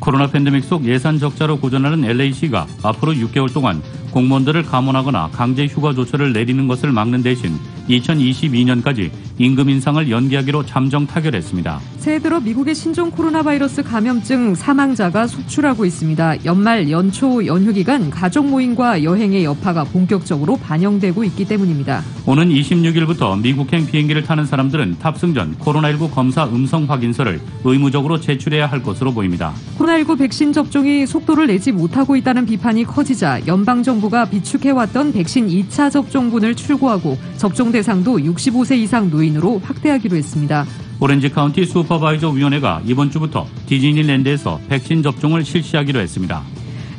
코로나 팬데믹 속 예산 적자로 고전하는 LA시가 앞으로 6개월 동안 공무원들을 감원하거나 강제 휴가 조처를 내리는 것을 막는 대신 2022년까지 임금 인상을 연기하기로 잠정 타결했습니다. 새해 들어 미국의 신종 코로나 바이러스 감염증 사망자가 속출하고 있습니다. 연말, 연초, 연휴 기간 가족 모임과 여행의 여파가 본격적으로 반영되고 있기 때문입니다. 오는 26일부터 미국행 비행기를 타는 사람들은 탑승 전 코로나19 검사 음성 확인서를 의무적으로 제출해야 할 것으로 보입니다. 코로나19 백신 접종이 속도를 내지 못하고 있다는 비판이 커지자 연방정부가 비축해왔던 백신 2차 접종분을 출고하고 접종 대상도 65세 이상 노인으로 확대하기로 했습니다. 오렌지 카운티 슈퍼바이저 위원회가 이번 주부터 디즈니랜드에서 백신 접종을 실시하기로 했습니다.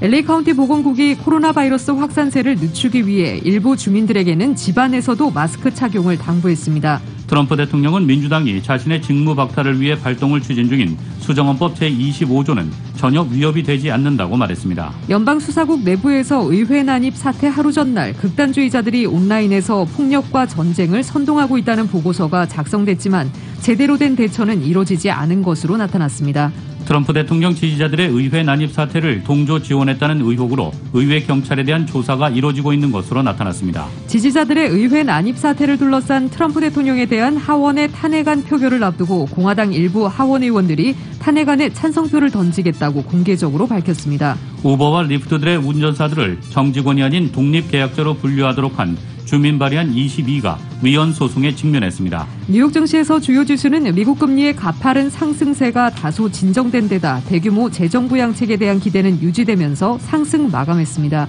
LA 카운티 보건국이 코로나 바이러스 확산세를 늦추기 위해 일부 주민들에게는 집안에서도 마스크 착용을 당부했습니다. 트럼프 대통령은 민주당이 자신의 직무 박탈을 위해 발동을 추진 중인 수정헌법 제25조는 전혀 위협이 되지 않는다고 말했습니다. 연방수사국 내부에서 의회 난입 사태 하루 전날 극단주의자들이 온라인에서 폭력과 전쟁을 선동하고 있다는 보고서가 작성됐지만 제대로 된 대처는 이루어지지 않은 것으로 나타났습니다. 트럼프 대통령 지지자들의 의회 난입 사태를 동조 지원했다는 의혹으로 의회 경찰에 대한 조사가 이루어지고 있는 것으로 나타났습니다. 지지자들의 의회 난입 사태를 둘러싼 트럼프 대통령에 대한 하원의 탄핵안 표결을 앞두고 공화당 일부 하원 의원들이 탄핵안에 찬성표를 던지겠다고 공개적으로 밝혔습니다. 우버와 리프트들의 운전사들을 정직원이 아닌 독립계약자로 분류하도록 한 주민 발의안 22가 위헌 소송에 직면했습니다. 뉴욕 증시에서 주요 지수는 미국 금리의 가파른 상승세가 다소 진정된 데다 대규모 재정 부양책에 대한 기대는 유지되면서 상승 마감했습니다.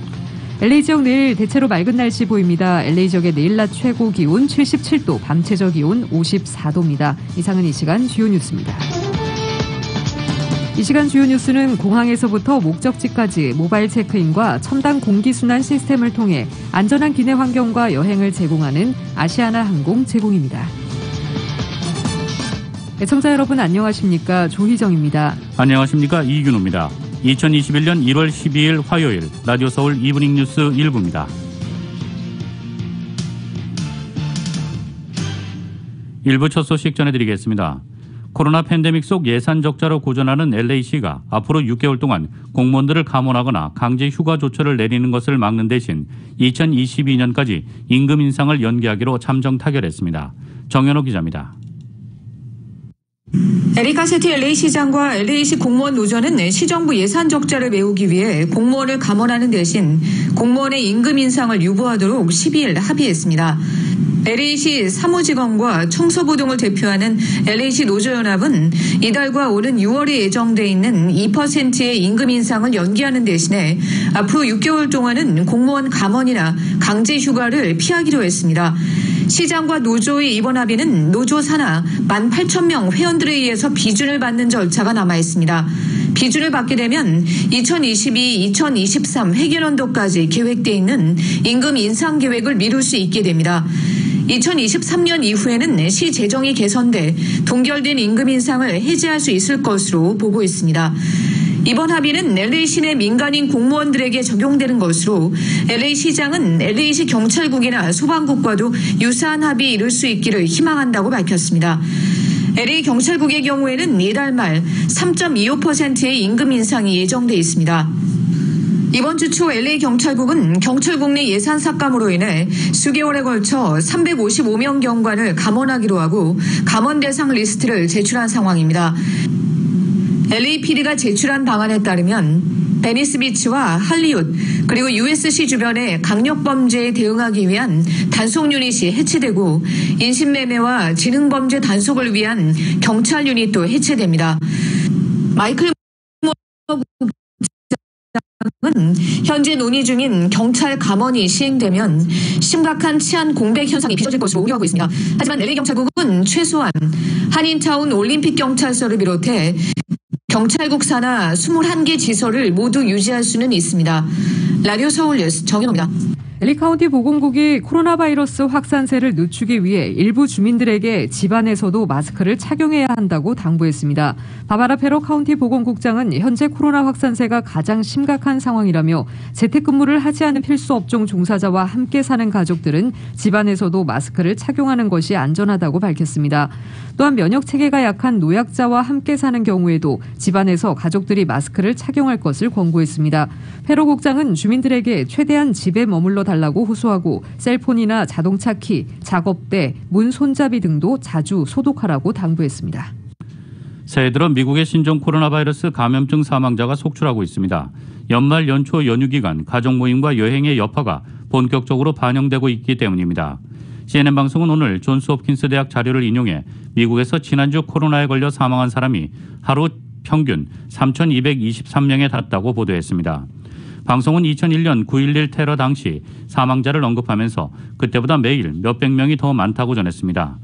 LA 지역 내일 대체로 맑은 날씨 보입니다. LA 지역의 내일 낮 최고 기온 77도, 밤 최저 기온 54도입니다. 이상은 이 시간 주요 뉴스입니다. 이 시간 주요 뉴스는 공항에서부터 목적지까지 모바일 체크인과 첨단 공기순환 시스템을 통해 안전한 기내 환경과 여행을 제공하는 아시아나 항공 제공입니다. 애청자 여러분 안녕하십니까? 조희정입니다. 안녕하십니까? 이균호입니다. 2021년 1월 12일 화요일 라디오 서울 이브닝 뉴스 1부입니다. 일부 첫 소식 전해드리겠습니다. 코로나 팬데믹 속 예산 적자로 고전하는 LA시가 앞으로 6개월 동안 공무원들을 감원하거나 강제 휴가 조처를 내리는 것을 막는 대신 2022년까지 임금 인상을 연기하기로 잠정 타결했습니다. 정현호 기자입니다. 에릭 가세티 LA시장과 LA시 공무원 노조는 시정부 예산 적자를 메우기 위해 공무원을 감원하는 대신 공무원의 임금 인상을 유보하도록 12일 합의했습니다. LA시 사무직원과 청소부 등을 대표하는 LA시 노조연합은 이달과 오는 6월에 예정돼 있는 2%의 임금 인상을 연기하는 대신에 앞으로 6개월 동안은 공무원 감원이나 강제 휴가를 피하기로 했습니다. 시장과 노조의 이번 합의는 노조 산하 18,000명 회원들에 의해서 비준을 받는 절차가 남아있습니다. 비준을 받게 되면 2022-2023 회계연도까지 계획돼 있는 임금 인상 계획을 미룰 수 있게 됩니다. 2023년 이후에는 시 재정이 개선돼 동결된 임금 인상을 해제할 수 있을 것으로 보고 있습니다. 이번 합의는 LA시 내 민간인 공무원들에게 적용되는 것으로 LA시장은 LA시 경찰국이나 소방국과도 유사한 합의에 이룰 수 있기를 희망한다고 밝혔습니다. LA 경찰국의 경우에는 이달 말 3.25%의 임금 인상이 예정돼 있습니다. 이번 주 초 LA 경찰국은 경찰국 내 예산 삭감으로 인해 수개월에 걸쳐 355명 경관을 감원하기로 하고 감원 대상 리스트를 제출한 상황입니다. LAPD가 제출한 방안에 따르면 베니스 비치와 할리우드 그리고 USC 주변의 강력범죄에 대응하기 위한 단속 유닛이 해체되고 인신매매와 지능범죄 단속을 위한 경찰 유닛도 해체됩니다. 마이클 은 현재 논의 중인 경찰 감원이 시행되면 심각한 치안 공백 현상이 빚어질 것으로 우려하고 있습니다. 하지만 LA 경찰국은 최소한 한인타운 올림픽 경찰서를 비롯해 경찰국 산하 21개 지서를 모두 유지할 수는 있습니다. 라디오 서울 뉴스 정현호입니다. LA 카운티 보건국이 코로나 바이러스 확산세를 늦추기 위해 일부 주민들에게 집안에서도 마스크를 착용해야 한다고 당부했습니다. 바바라 페로 카운티 보건국장은 현재 코로나 확산세가 가장 심각한 상황이라며 재택근무를 하지 않은 필수 업종 종사자와 함께 사는 가족들은 집안에서도 마스크를 착용하는 것이 안전하다고 밝혔습니다. 또한 면역 체계가 약한 노약자와 함께 사는 경우에도 집안에서 가족들이 마스크를 착용할 것을 권고했습니다. 페로 국장은 주민들에게 최대한 집에 머물러 달라고 호소하고 셀폰이나 자동차 키, 작업대, 문 손잡이 등도 자주 소독하라고 당부했습니다. 새해 들어 미국의 신종 코로나 바이러스 감염증 사망자가 속출하고 있습니다. 연말 연초 연휴 기간 가족 모임과 여행의 여파가 본격적으로 반영되고 있기 때문입니다. CNN 방송은 오늘 존스 홉킨스 대학 자료를 인용해 미국에서 지난주 코로나에 걸려 사망한 사람이 하루 평균 3,223명에 달했다고 보도했습니다. 방송은 2001년 9.11 테러 당시 사망자를 언급하면서 그때보다 매일 몇백 명이 더 많다고 전했습니다.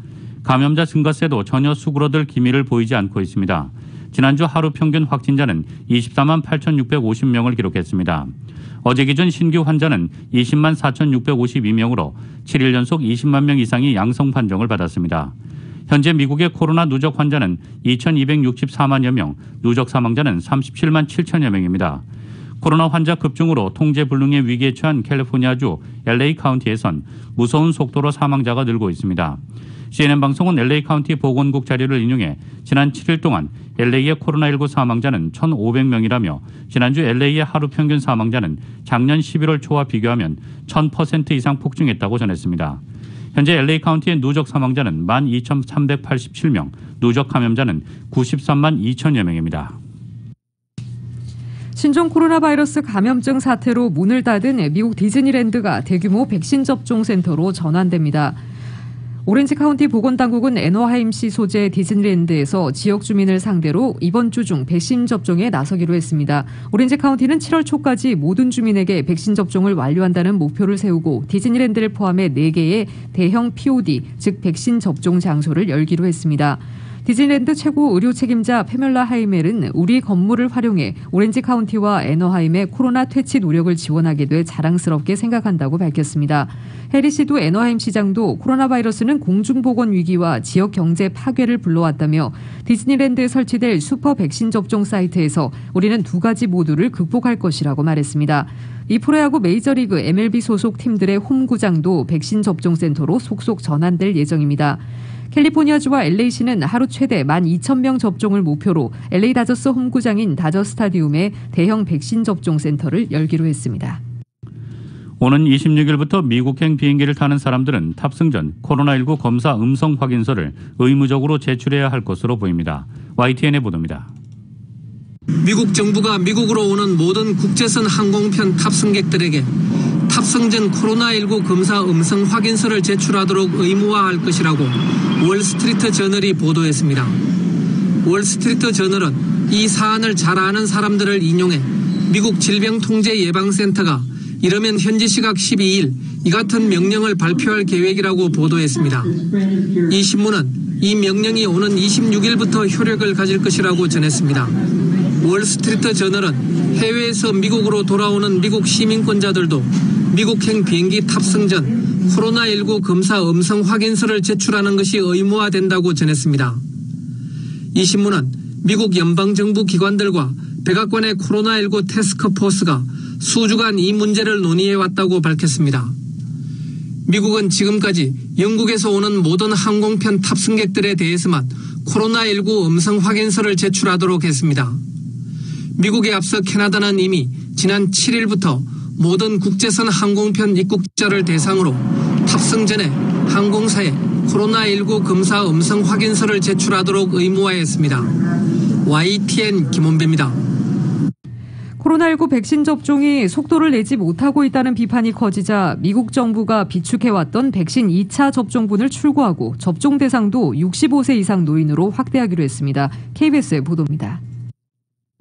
감염자 증가세도 전혀 수그러들 기미를 보이지 않고 있습니다. 지난주 하루 평균 확진자는 24만 8,650명을 기록했습니다. 어제 기준 신규 환자는 20만 4,652명으로 7일 연속 20만 명 이상이 양성 판정을 받았습니다. 현재 미국의 코로나 누적 환자는 2,264만여 명, 누적 사망자는 37만 7천여 명입니다. 코로나 환자 급증으로 통제 불능의 위기에 처한 캘리포니아주 LA 카운티에선 무서운 속도로 사망자가 늘고 있습니다. CNN 방송은 LA 카운티 보건국 자료를 인용해 지난 7일 동안 LA의 코로나19 사망자는 1,500명이라며 지난주 LA의 하루 평균 사망자는 작년 11월 초와 비교하면 1,000% 이상 폭증했다고 전했습니다. 현재 LA 카운티의 누적 사망자는 12,387명, 누적 감염자는 93만 2천여 명입니다. 신종 코로나 바이러스 감염증 사태로 문을 닫은 미국 디즈니랜드가 대규모 백신 접종 센터로 전환됩니다. 오렌지 카운티 보건당국은 애너하임시 소재 디즈니랜드에서 지역 주민을 상대로 이번 주 중 백신 접종에 나서기로 했습니다. 오렌지 카운티는 7월 초까지 모든 주민에게 백신 접종을 완료한다는 목표를 세우고 디즈니랜드를 포함해 4개의 대형 POD, 즉 백신 접종 장소를 열기로 했습니다. 디즈니랜드 최고 의료 책임자 페멜라 하이멜은 우리 건물을 활용해 오렌지 카운티와 애너하임의 코로나 퇴치 노력을 지원하게 돼 자랑스럽게 생각한다고 밝혔습니다. 해리 씨도 애너하임 시장도 코로나 바이러스는 공중보건 위기와 지역 경제 파괴를 불러왔다며 디즈니랜드에 설치될 슈퍼 백신 접종 사이트에서 우리는 2가지 모두를 극복할 것이라고 말했습니다. 이 프로야구 메이저리그 MLB 소속 팀들의 홈구장도 백신 접종 센터로 속속 전환될 예정입니다. 캘리포니아주와 LA시는 하루 최대 12,000명 접종을 목표로 LA 다저스 홈구장인 다저 스타디움에 대형 백신 접종 센터를 열기로 했습니다. 오는 26일부터 미국행 비행기를 타는 사람들은 탑승 전 코로나19 검사 음성 확인서를 의무적으로 제출해야 할 것으로 보입니다. YTN의 보도입니다. 미국 정부가 미국으로 오는 모든 국제선 항공편 탑승객들에게 탑승 전 코로나19 검사 음성 확인서를 제출하도록 의무화할 것이라고 월스트리트 저널이 보도했습니다. 월스트리트 저널은 이 사안을 잘 아는 사람들을 인용해 미국 질병통제예방센터가 이르면 현지 시각 12일 이 같은 명령을 발표할 계획이라고 보도했습니다. 이 신문은 이 명령이 오는 26일부터 효력을 가질 것이라고 전했습니다. 월스트리트 저널은 해외에서 미국으로 돌아오는 미국 시민권자들도 미국행 비행기 탑승 전 코로나19 검사 음성 확인서를 제출하는 것이 의무화된다고 전했습니다. 이 신문은 미국 연방정부 기관들과 백악관의 코로나19 태스크포스가 수주간 이 문제를 논의해왔다고 밝혔습니다. 미국은 지금까지 영국에서 오는 모든 항공편 탑승객들에 대해서만 코로나19 음성 확인서를 제출하도록 했습니다. 미국에 앞서 캐나다는 이미 지난 7일부터 모든 국제선 항공편 입국자를 대상으로 탑승 전에 항공사에 코로나19 검사 음성 확인서를 제출하도록 의무화했습니다. YTN 김원배입니다. 코로나19 백신 접종이 속도를 내지 못하고 있다는 비판이 커지자 미국 정부가 비축해왔던 백신 2차 접종분을 출고하고 접종 대상도 65세 이상 노인으로 확대하기로 했습니다. KBS의 보도입니다.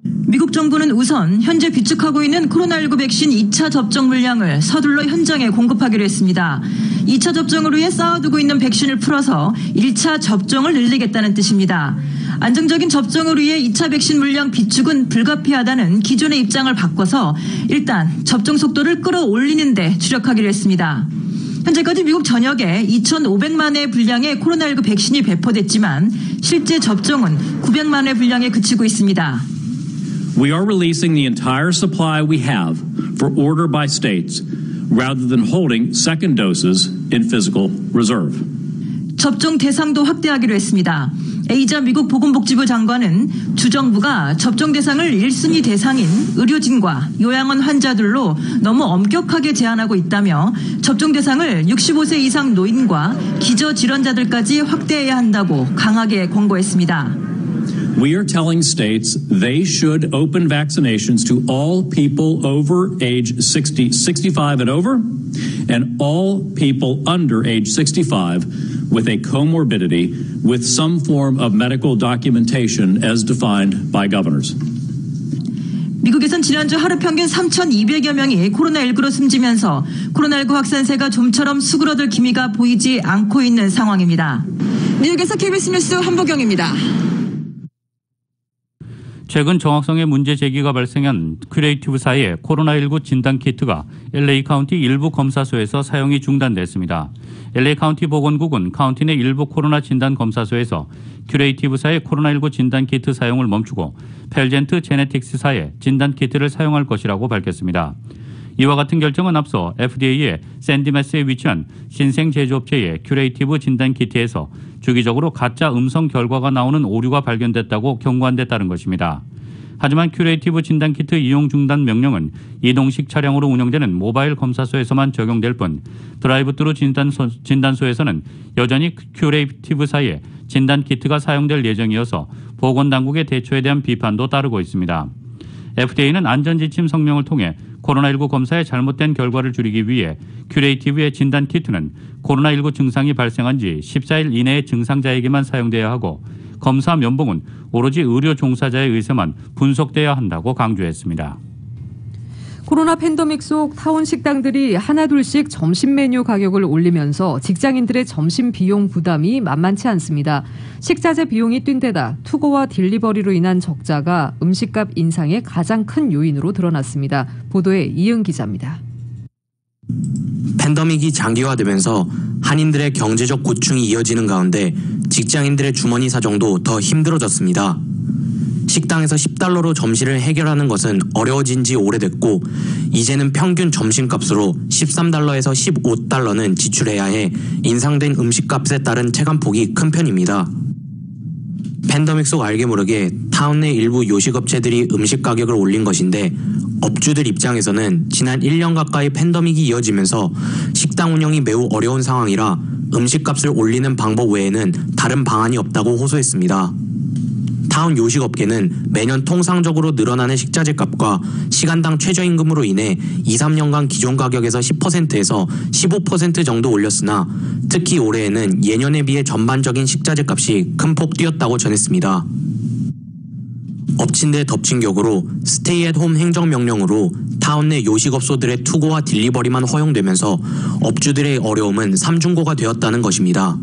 미국 정부는 우선 현재 비축하고 있는 코로나19 백신 2차 접종 물량을 서둘러 현장에 공급하기로 했습니다. 2차 접종을 위해 쌓아두고 있는 백신을 풀어서 1차 접종을 늘리겠다는 뜻입니다. 안정적인 접종을 위해 2차 백신 물량 비축은 불가피하다는 기존의 입장을 바꿔서 일단 접종 속도를 끌어올리는 데 주력하기로 했습니다. 현재까지 미국 전역에 2,500만 회 분량의 코로나19 백신이 배포됐지만 실제 접종은 900만 회 분량에 그치고 있습니다. We are releasing the entire supply we have for order by states rather than holding second doses in physical reserve. 접종 대상도 확대하기로 했습니다. 에이자 미국 보건복지부 장관은 주정부가 접종 대상을 1순위 대상인 의료진과 요양원 환자들로 너무 엄격하게 제한하고 있다며 접종 대상을 65세 이상 노인과 기저질환자들까지 확대해야 한다고 강하게 권고했습니다. We are telling states they should open vaccinations to all people over age 65 and over, and all people under age 65 with a comorbidity with some form of medical documentation as defined by governors. 미국에선 지난주 하루 평균 3,200여 명이 코로나19로 숨지면서 코로나19 확산세가 좀처럼 수그러들 기미가 보이지 않고 있는 상황입니다. 뉴욕에서 KBS 뉴스 한보경입니다. 최근 정확성의 문제 제기가 발생한 큐레이티브사의 코로나19 진단키트가 LA 카운티 일부 검사소에서 사용이 중단됐습니다. LA 카운티 보건국은 카운티 내 일부 코로나 진단 검사소에서 큐레이티브사의 코로나19 진단키트 사용을 멈추고 펠젠트 제네틱스사의 진단키트를 사용할 것이라고 밝혔습니다. 이와 같은 결정은 앞서 FDA의 샌디마스에 위치한 신생 제조업체의 큐레이티브 진단키트에서 주기적으로 가짜 음성 결과가 나오는 오류가 발견됐다고 경고한 데 따른 것입니다. 하지만 큐레이티브 진단키트 이용 중단 명령은 이동식 차량으로 운영되는 모바일 검사소에서만 적용될 뿐 드라이브트루 진단소에서는 여전히 큐레이티브사의 진단키트가 사용될 예정이어서 보건당국의 대처에 대한 비판도 따르고 있습니다. FDA는 안전지침 성명을 통해 코로나19 검사의 잘못된 결과를 줄이기 위해 큐레이티브의 진단키트는 코로나19 증상이 발생한 지 14일 이내의 증상자에게만 사용돼야 하고 검사 면봉은 오로지 의료 종사자의 의사만 분석돼야 한다고 강조했습니다. 코로나 팬데믹 속 타운 식당들이 하나둘씩 점심 메뉴 가격을 올리면서 직장인들의 점심 비용 부담이 만만치 않습니다. 식자재 비용이 뛴 데다 투고와 딜리버리로 인한 적자가 음식값 인상의 가장 큰 요인으로 드러났습니다. 보도에 이은 기자입니다. 팬데믹이 장기화되면서 한인들의 경제적 고충이 이어지는 가운데 직장인들의 주머니 사정도 더 힘들어졌습니다. 식당에서 $10로 점심을 해결하는 것은 어려워진 지 오래됐고 이제는 평균 점심값으로 $13에서 $15는 지출해야 해 인상된 음식값에 따른 체감폭이 큰 편입니다. 팬데믹 속 알게 모르게 타운 내 일부 요식업체들이 음식 가격을 올린 것인데 업주들 입장에서는 지난 1년 가까이 팬데믹이 이어지면서 식당 운영이 매우 어려운 상황이라 음식값을 올리는 방법 외에는 다른 방안이 없다고 호소했습니다. 타운 요식업계는 매년 통상적으로 늘어나는 식자재 값과 시간당 최저임금으로 인해 2-3년간 기존 가격에서 10%에서 15% 정도 올렸으나 특히 올해에는 예년에 비해 전반적인 식자재 값이 큰 폭 뛰었다고 전했습니다. 엎친 데 덮친 격으로 스테이 앳 홈 행정명령으로 타운 내 요식업소들의 투고와 딜리버리만 허용되면서 업주들의 어려움은 삼중고가 되었다는 것입니다.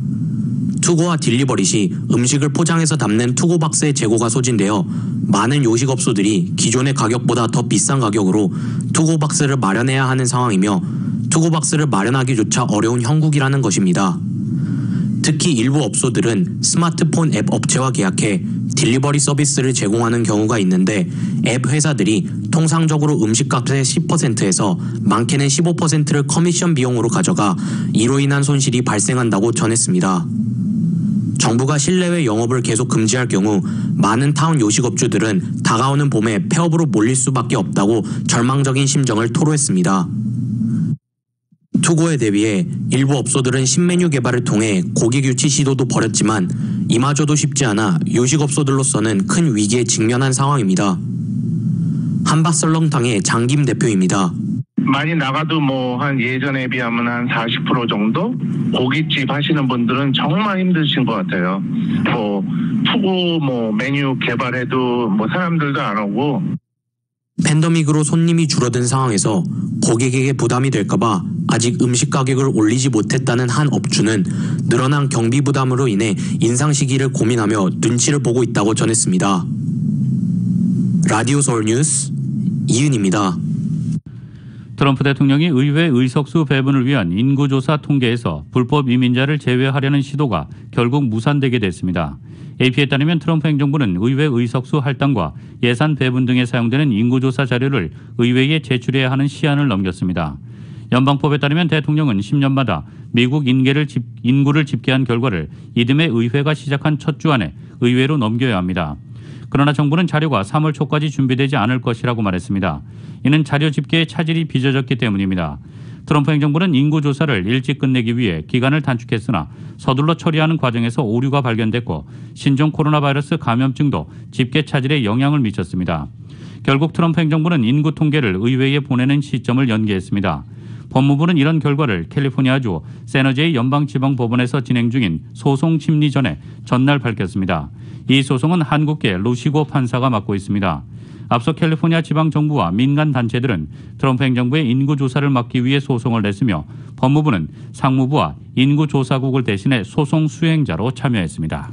투고와 딜리버리 시 음식을 포장해서 담는 투고박스의 재고가 소진되어 많은 요식업소들이 기존의 가격보다 더 비싼 가격으로 투고박스를 마련해야 하는 상황이며 투고박스를 마련하기조차 어려운 형국이라는 것입니다. 특히 일부 업소들은 스마트폰 앱 업체와 계약해 딜리버리 서비스를 제공하는 경우가 있는데 앱 회사들이 통상적으로 음식값의 10%에서 많게는 15%를 커미션 비용으로 가져가 이로 인한 손실이 발생한다고 전했습니다. 정부가 실내외 영업을 계속 금지할 경우 많은 타운 요식업주들은 다가오는 봄에 폐업으로 몰릴 수밖에 없다고 절망적인 심정을 토로했습니다. 투고에 대비해 일부 업소들은 신메뉴 개발을 통해 고객 유치 시도도 벌였지만 이마저도 쉽지 않아 요식업소들로서는 큰 위기에 직면한 상황입니다. 한밭설렁탕의 장김 대표입니다. 많이 나가도 한 예전에 비하면 한 40% 정도? 고깃집 하시는 분들은 정말 힘드신 것 같아요. 투고 메뉴 개발해도 사람들도 안 오고. 팬데믹으로 손님이 줄어든 상황에서 고객에게 부담이 될까봐 아직 음식 가격을 올리지 못했다는 한 업주는 늘어난 경비 부담으로 인해 인상 시기를 고민하며 눈치를 보고 있다고 전했습니다. 라디오 서울 뉴스 이은입니다. 트럼프 대통령이 의회 의석수 배분을 위한 인구조사 통계에서 불법 이민자를 제외하려는 시도가 결국 무산되게 됐습니다. AP에 따르면 트럼프 행정부는 의회 의석수 할당과 예산 배분 등에 사용되는 인구조사 자료를 의회에 제출해야 하는 시한을 넘겼습니다. 연방법에 따르면 대통령은 10년마다 미국 인구를 집계한 결과를 이듬해 의회가 시작한 첫 주 안에 의회로 넘겨야 합니다. 그러나 정부는 자료가 3월 초까지 준비되지 않을 것이라고 말했습니다. 이는 자료 집계에 차질이 빚어졌기 때문입니다. 트럼프 행정부는 인구조사를 일찍 끝내기 위해 기간을 단축했으나 서둘러 처리하는 과정에서 오류가 발견됐고 신종 코로나 바이러스 감염증도 집계 차질에 영향을 미쳤습니다. 결국 트럼프 행정부는 인구 통계를 의회에 보내는 시점을 연기했습니다. 법무부는 이런 결과를 캘리포니아주 샌호제이 연방지방법원에서 진행 중인 소송 심리 전에 전날 밝혔습니다. 이 소송은 한국계 루시고 판사가 맡고 있습니다. 앞서 캘리포니아 지방정부와 민간단체들은 트럼프 행정부의 인구조사를 막기 위해 소송을 냈으며 법무부는 상무부와 인구조사국을 대신해 소송 수행자로 참여했습니다.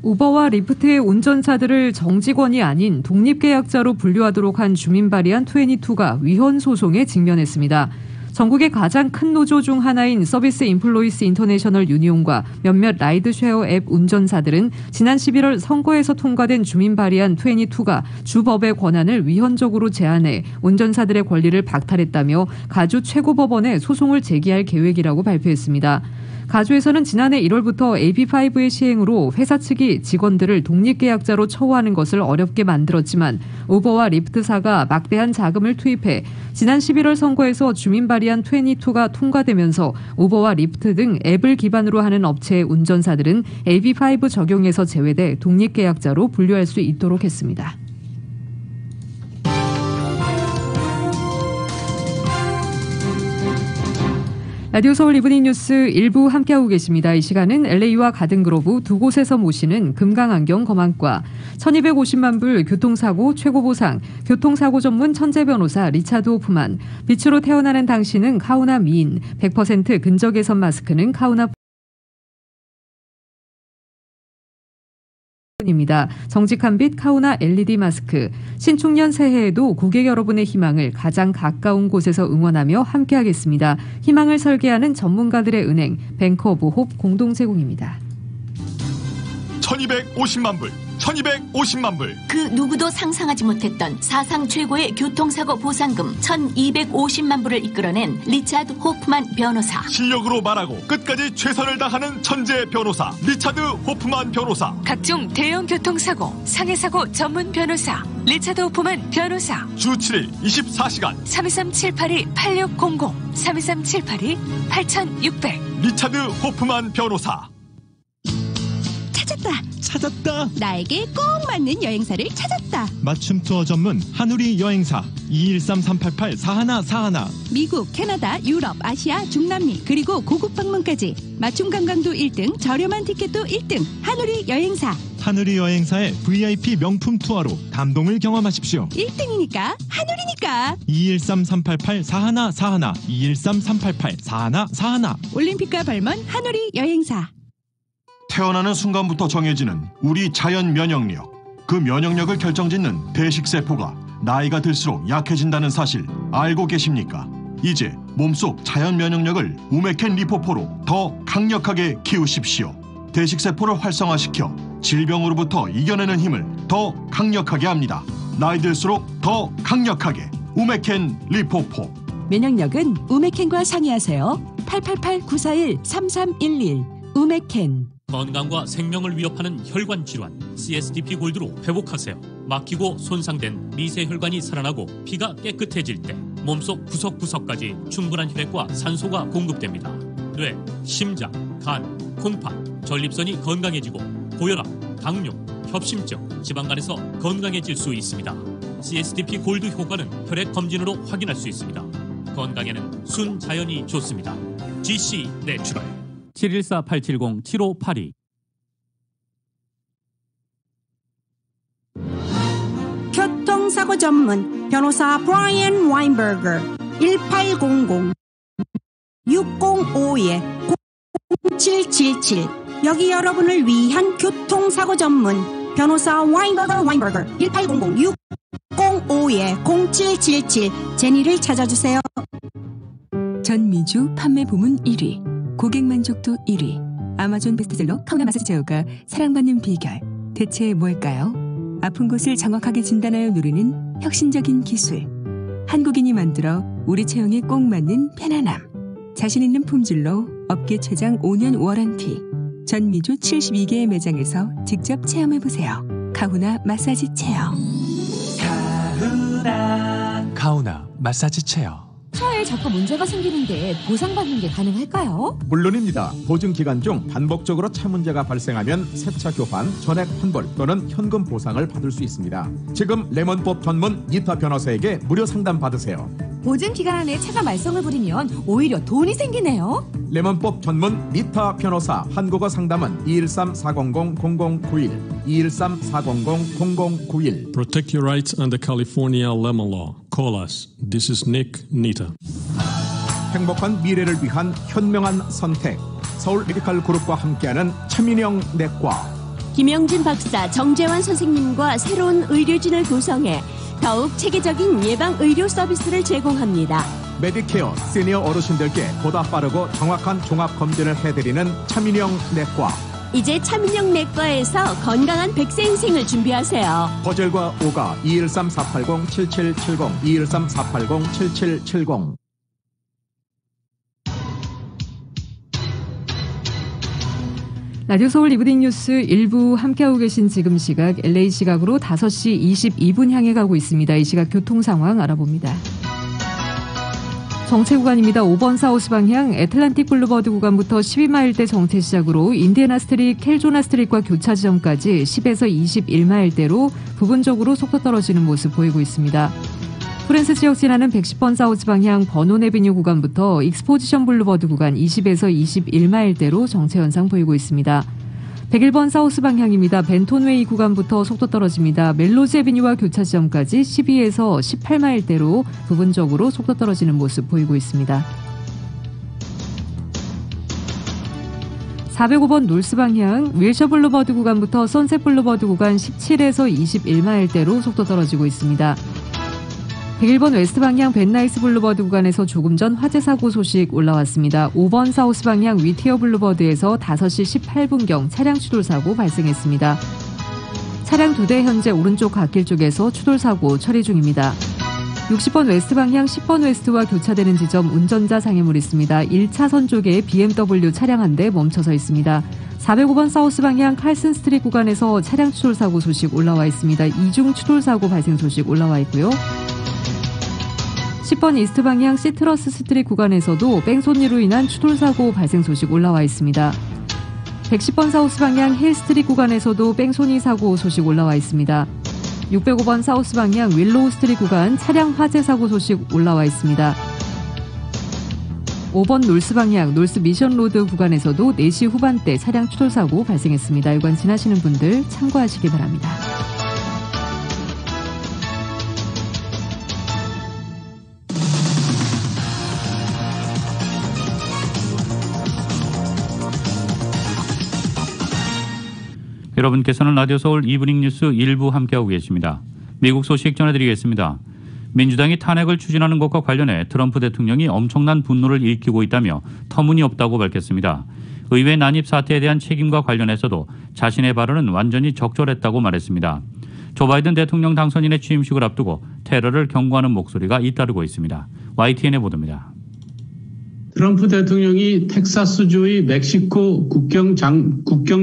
우버와 리프트의 운전사들을 정직원이 아닌 독립계약자로 분류하도록 한 주민 발의안 22가 위헌 소송에 직면했습니다. 전국의 가장 큰 노조 중 하나인 서비스 인플로이스 인터내셔널 유니온과 몇몇 라이드쉐어 앱 운전사들은 지난 11월 선거에서 통과된 주민 발의안 22가 주법의 권한을 위헌적으로 제한해 운전사들의 권리를 박탈했다며 가주 최고법원에 소송을 제기할 계획이라고 발표했습니다. 가주에서는 지난해 1월부터 AB5의 시행으로 회사 측이 직원들을 독립계약자로 처우하는 것을 어렵게 만들었지만 우버와 리프트사가 막대한 자금을 투입해 지난 11월 선거에서 주민 발의안 22가 통과되면서 우버와 리프트 등 앱을 기반으로 하는 업체의 운전사들은 AB5 적용에서 제외돼 독립계약자로 분류할 수 있도록 했습니다. 라디오 서울 이브닝 뉴스 1부 함께하고 계십니다. 이 시간은 LA와 가든그로브 두 곳에서 모시는 금강안경 검안과 1250만 불 교통사고 최고보상, 교통사고 전문 천재 변호사 리차드 호프만, 빛으로 태어나는 당신은 카우나 미인, 100% 근적외선 마스크는 카우나 입니다. 정직한 빛 카우나 LED 마스크. 신축년 새해에도 고객 여러분의 희망을 가장 가까운 곳에서 응원하며 함께하겠습니다. 희망을 설계하는 전문가들의 은행 뱅크 오브 홉 공동 제공입니다. 1250만 불, 1250만 불. 그 누구도 상상하지 못했던 사상 최고의 교통사고 보상금 1250만 불을 이끌어낸 리차드 호프만 변호사. 실력으로 말하고 끝까지 최선을 다하는 천재 변호사 리차드 호프만 변호사. 각종 대형 교통사고, 상해사고 전문 변호사 리차드 호프만 변호사. 주 7일 24시간 323-782-8600 323-782-8600 리차드 호프만 변호사. 찾았다. 나에게 꼭 맞는 여행사를 찾았다. 맞춤 투어 전문 한우리 여행사 213-388-4141. 미국, 캐나다, 유럽, 아시아, 중남미 그리고 고국 방문까지 맞춤 관광도 1등, 저렴한 티켓도 1등. 한우리 여행사. 한우리 여행사의 VIP 명품 투어로 감동을 경험하십시오. 1등이니까 한우리니까. 213-388-4141 213-388-4141. 올림픽과 발먼 한우리 여행사. 태어나는 순간부터 정해지는 우리 자연 면역력. 그 면역력을 결정짓는 대식세포가 나이가 들수록 약해진다는 사실 알고 계십니까? 이제 몸속 자연 면역력을 우메켄 리포포로 더 강력하게 키우십시오. 대식세포를 활성화시켜 질병으로부터 이겨내는 힘을 더 강력하게 합니다. 나이 들수록 더 강력하게 우메켄 리포포. 면역력은 우메켄과 상의하세요. 888-941-3311 우메켄. 건강과 생명을 위협하는 혈관 질환 CSDP 골드로 회복하세요. 막히고 손상된 미세혈관이 살아나고 피가 깨끗해질 때 몸속 구석구석까지 충분한 혈액과 산소가 공급됩니다. 뇌, 심장, 간, 콩팥, 전립선이 건강해지고 고혈압, 당뇨, 협심증, 지방간에서 건강해질 수 있습니다. CSDP 골드 효과는 혈액 검진으로 확인할 수 있습니다. 건강에는 순자연이 좋습니다. GC 내추럴. 714-870-7582 교통사고 전문 변호사 브라이언 와인버거 1800 605-0777 여기 여러분을 위한 교통사고 전문 변호사 와인버거 1800-605-0777 제니를 찾아주세요. 전미주 판매 부문 1위, 고객 만족도 1위, 아마존 베스트셀러 카우나 마사지 제어가 사랑받는 비결. 대체 뭘까요? 아픈 곳을 정확하게 진단하여 누리는 혁신적인 기술. 한국인이 만들어 우리 체형에 꼭 맞는 편안함. 자신 있는 품질로 업계 최장 5년 워런티. 전미주 72개의 매장에서 직접 체험해보세요. 카우나 마사지 체어. 카우나 마사지 체어. 차에 자꾸 문제가 생기는데 보상받는 게 가능할까요? 물론입니다. 보증 기간 중 반복적으로 차 문제가 발생하면 새차 교환, 전액 환불 또는 현금 보상을 받을 수 있습니다. 지금 레몬법 전문 니타 변호사에게 무료 상담 받으세요. 보증 기간 안에 차가 말썽을 부리면 오히려 돈이 생기네요. 레몬법 전문 니타 변호사 한국어 상담은 213-400-0091 213-400-0091 Protect your rights under California lemon law. Call us. This is Nick Nita. 행복한 미래를 위한 현명한 선택. 서울 메디컬 그룹과 함께하는 차민영 내과. 김영진 박사, 정재환 선생님과 새로운 의료진을 구성해 더욱 체계적인 예방의료 서비스를 제공합니다. 메디케어 시니어 어르신들께 보다 빠르고 정확한 종합검진을 해드리는 차민영 내과. 이제 차민영 내과에서 건강한 100세 인생을 준비하세요. 거젤과 오가 213-480-7770 213-480-7770. 라디오 서울 이브닝 뉴스 일부 함께하고 계신 지금 시각 LA 시각으로 5시 22분 향해 가고 있습니다. 이 시각 교통 상황 알아봅니다. 정체 구간입니다. 5번 사우스 방향 애틀란틱 블루버드 구간부터 12마일대 정체 시작으로 인디애나 스트릿, 캘조나 스트릿과 교차 지점까지 10에서 21마일대로 부분적으로 속도 떨어지는 모습 보이고 있습니다. 프랜스 지역 지나는 110번 사우스 방향 버논 에비뉴 구간부터 익스포지션 블루버드 구간 20에서 21마일대로 정체 현상 보이고 있습니다. 101번 사우스 방향입니다. 벤톤웨이 구간부터 속도 떨어집니다. 멜로즈 에비뉴와 교차 지점까지 12에서 18마일대로 부분적으로 속도 떨어지는 모습 보이고 있습니다. 405번 놀스 방향 윌셔 블루버드 구간부터 선셋 블루버드 구간 17에서 21마일대로 속도 떨어지고 있습니다. 101번 웨스트 방향 벤나이스 블루버드 구간에서 조금 전 화재 사고 소식 올라왔습니다. 5번 사우스 방향 위티어 블루버드에서 5시 18분경 차량 추돌 사고 발생했습니다. 차량 2대 현재 오른쪽 갓길 쪽에서 추돌 사고 처리 중입니다. 60번 웨스트 방향 10번 웨스트와 교차되는 지점 운전자 장애물 있습니다. 1차선 쪽에 BMW 차량 한 대 멈춰서 있습니다. 405번 사우스 방향 칼슨 스트릿 구간에서 차량 추돌 사고 소식 올라와 있습니다. 이중 추돌 사고 발생 소식 올라와 있고요. 10번 이스트 방향 시트러스 스트릿 구간에서도 뺑소니로 인한 추돌 사고 발생 소식 올라와 있습니다. 110번 사우스 방향 힐 스트릿 구간에서도 뺑소니 사고 소식 올라와 있습니다. 605번 사우스 방향 윌로우 스트릿 구간 차량 화재 사고 소식 올라와 있습니다. 5번 놀스 방향 놀스 미션 로드 구간에서도 4시 후반대 차량 추돌 사고 발생했습니다. 이건 지나시는 분들 참고하시기 바랍니다. 여러분께서는 라디오 서울 이브닝 뉴스 일부 함께하고 계십니다. 미국 소식 전해드리겠습니다. 민주당이 탄핵을 추진하는 것과 관련해 트럼프 대통령이 엄청난 분노를 일으키고 있다며 터무니없다고 밝혔습니다. 의회 난입 사태에 대한 책임과 관련해서도 자신의 발언은 완전히 적절했다고 말했습니다. 조 바이든 대통령 당선인의 취임식을 앞두고 테러를 경고하는 목소리가 잇따르고 있습니다. YTN의 보도입니다. 트럼프 대통령이 텍사스주의 멕시코 국경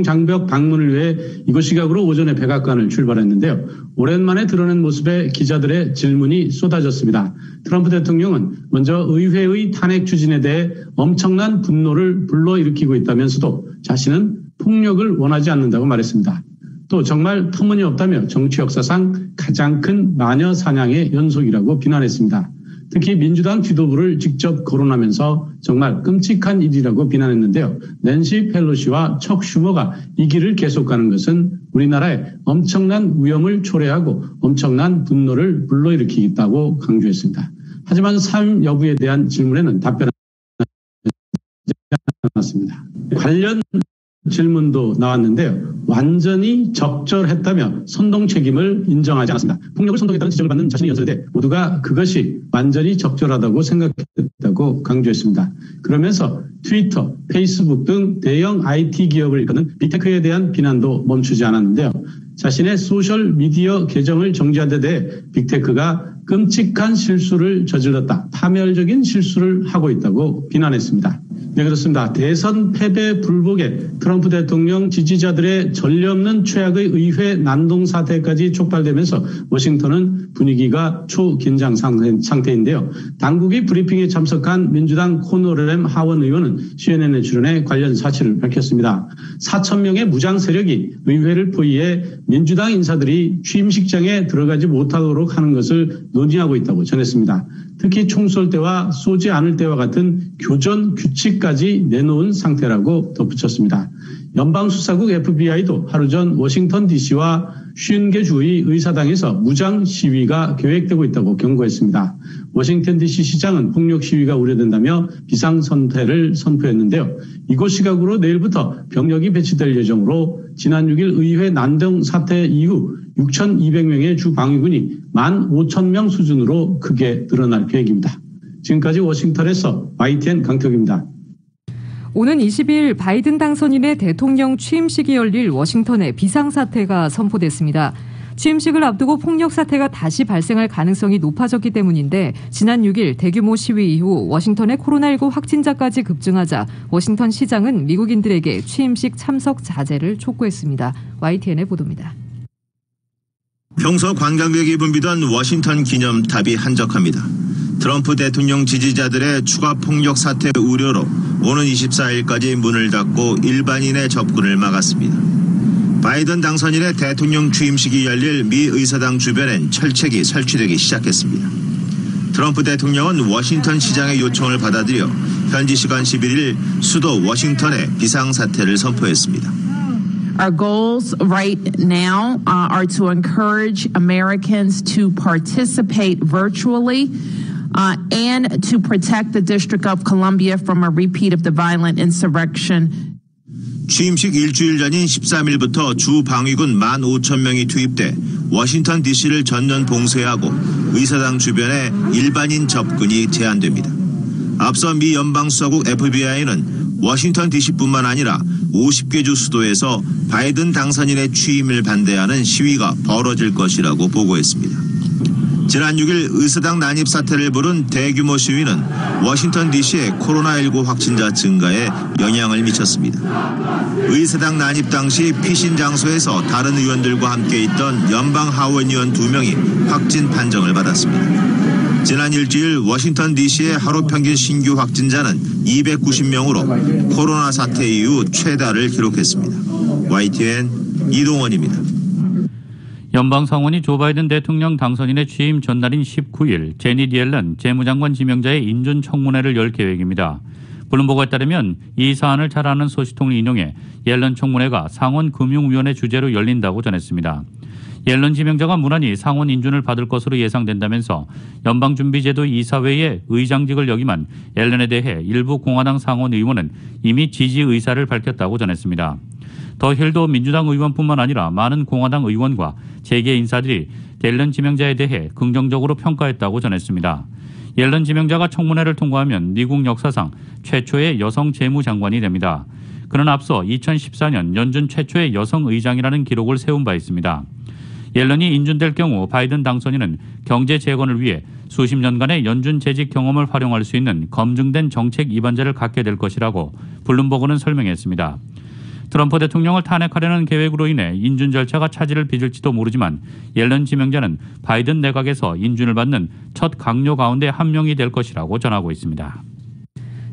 장벽 방문을 위해 이곳 시각으로 오전에 백악관을 출발했는데요. 오랜만에 드러낸 모습에 기자들의 질문이 쏟아졌습니다. 트럼프 대통령은 먼저 의회의 탄핵 추진에 대해 엄청난 분노를 불러일으키고 있다면서도 자신은 폭력을 원하지 않는다고 말했습니다. 또 정말 터무니없다며 정치 역사상 가장 큰 마녀 사냥의 연속이라고 비난했습니다. 특히 민주당 지도부를 직접 거론하면서 정말 끔찍한 일이라고 비난했는데요. 낸시 펠로시와 척 슈머가 이 길을 계속 가는 것은 우리나라에 엄청난 위험을 초래하고 엄청난 분노를 불러일으키고 있다고 강조했습니다. 하지만 사임 여부에 대한 질문에는 답변하지 않았습니다. 관련 질문도 나왔는데요. 완전히 적절했다며 선동 책임을 인정하지 않았습니다. 폭력을 선동했다는 지적을 받는 자신의 연설에 모두가 그것이 완전히 적절하다고 생각했다고 강조했습니다. 그러면서 트위터, 페이스북 등 대형 IT 기업을 이끄는 빅테크에 대한 비난도 멈추지 않았는데요. 자신의 소셜미디어 계정을 정지한 데 대해 빅테크가 끔찍한 실수를 저질렀다. 파멸적인 실수를 하고 있다고 비난했습니다. 네, 그렇습니다. 대선 패배 불복에 트럼프 대통령 지지자들의 전례 없는 최악의 의회 난동 사태까지 촉발되면서 워싱턴은 분위기가 초긴장 상태인데요. 당국이 브리핑에 참석한 민주당 코노렘 하원 의원은 CNN에 출연해 관련 사실을 밝혔습니다. 4,000명의 무장 세력이 의회를 포위해 민주당 인사들이 취임식장에 들어가지 못하도록 하는 것을 논의하고 있다고 전했습니다. 특히 총 쏠 때와 쏘지 않을 때와 같은 교전 규칙까지 내놓은 상태라고 덧붙였습니다. 연방수사국 FBI도 하루 전 워싱턴 DC와 50개 주의 의사당에서 무장 시위가 계획되고 있다고 경고했습니다. 워싱턴 DC 시장은 폭력 시위가 우려된다며 비상선태를 선포했는데요. 이곳 시각으로 내일부터 병력이 배치될 예정으로 지난 6일 의회 난동 사태 이후 6,200명의 주 방위군이 15,000명 수준으로 크게 늘어날 계획입니다. 지금까지 워싱턴에서 YTN 강태욱입니다. 오는 20일 바이든 당선인의 대통령 취임식이 열릴 워싱턴에 비상사태가 선포됐습니다. 취임식을 앞두고 폭력 사태가 다시 발생할 가능성이 높아졌기 때문인데 지난 6일 대규모 시위 이후 워싱턴의 코로나19 확진자까지 급증하자 워싱턴 시장은 미국인들에게 취임식 참석 자제를 촉구했습니다. YTN의 보도입니다. 평소 관광객이 붐비던 워싱턴 기념탑이 한적합니다. 트럼프 대통령 지지자들의 추가 폭력 사태 우려로 오는 24일까지 문을 닫고 일반인의 접근을 막았습니다. 바이든 당선인의 대통령 취임식이 열릴 미 의사당 주변엔 철책이 설치되기 시작했습니다. 트럼프 대통령은 워싱턴 시장의 요청을 받아들여 현지 시간 11일 수도 워싱턴에 비상사태를 선포했습니다. Our goals right now are to encourage Americans to participate virtually and to protect the District of Columbia from a repeat of the violent insurrection. 취임식 일주일 전인 13일부터 주 방위군 15,000명이 투입돼 워싱턴 DC를 전면 봉쇄하고 의사당 주변에 일반인 접근이 제한됩니다. 앞서 미 연방수사국 FBI는 워싱턴 DC뿐만 아니라 50개 주 수도에서 바이든 당선인의 취임을 반대하는 시위가 벌어질 것이라고 보고했습니다. 지난 6일 의사당 난입 사태를 부른 대규모 시위는 워싱턴 DC의 코로나19 확진자 증가에 영향을 미쳤습니다. 의사당 난입 당시 피신 장소에서 다른 의원들과 함께 있던 연방 하원 의원 2명이 확진 판정을 받았습니다. 지난 일주일 워싱턴 DC의 하루 평균 신규 확진자는 290명으로 코로나 사태 이후 최다를 기록했습니다. YTN 이동원입니다. 연방상원이 조 바이든 대통령 당선인의 취임 전날인 19일 제닛 옐런 재무장관 지명자의 인준 청문회를 열 계획입니다. 블룸버그에 따르면 이 사안을 잘 아는 소식통을 인용해 옐런 청문회가 상원 금융위원회 주재로 열린다고 전했습니다. 옐런 지명자가 무난히 상원 인준을 받을 것으로 예상된다면서 연방준비제도 이사회의 의장직을 역임한 옐런에 대해 일부 공화당 상원 의원은 이미 지지 의사를 밝혔다고 전했습니다. 더 힐도 민주당 의원뿐만 아니라 많은 공화당 의원과 재계 인사들이 옐런 지명자에 대해 긍정적으로 평가했다고 전했습니다. 옐런 지명자가 청문회를 통과하면 미국 역사상 최초의 여성 재무장관이 됩니다. 그는 앞서 2014년 연준 최초의 여성 의장이라는 기록을 세운 바 있습니다. 옐런이 인준될 경우 바이든 당선인은 경제 재건을 위해 수십 년간의 연준 재직 경험을 활용할 수 있는 검증된 정책 입안자를 갖게 될 것이라고 블룸버그는 설명했습니다. 트럼프 대통령을 탄핵하려는 계획으로 인해 인준 절차가 차질을 빚을지도 모르지만 옐런 지명자는 바이든 내각에서 인준을 받는 첫 강요 가운데 한 명이 될 것이라고 전하고 있습니다.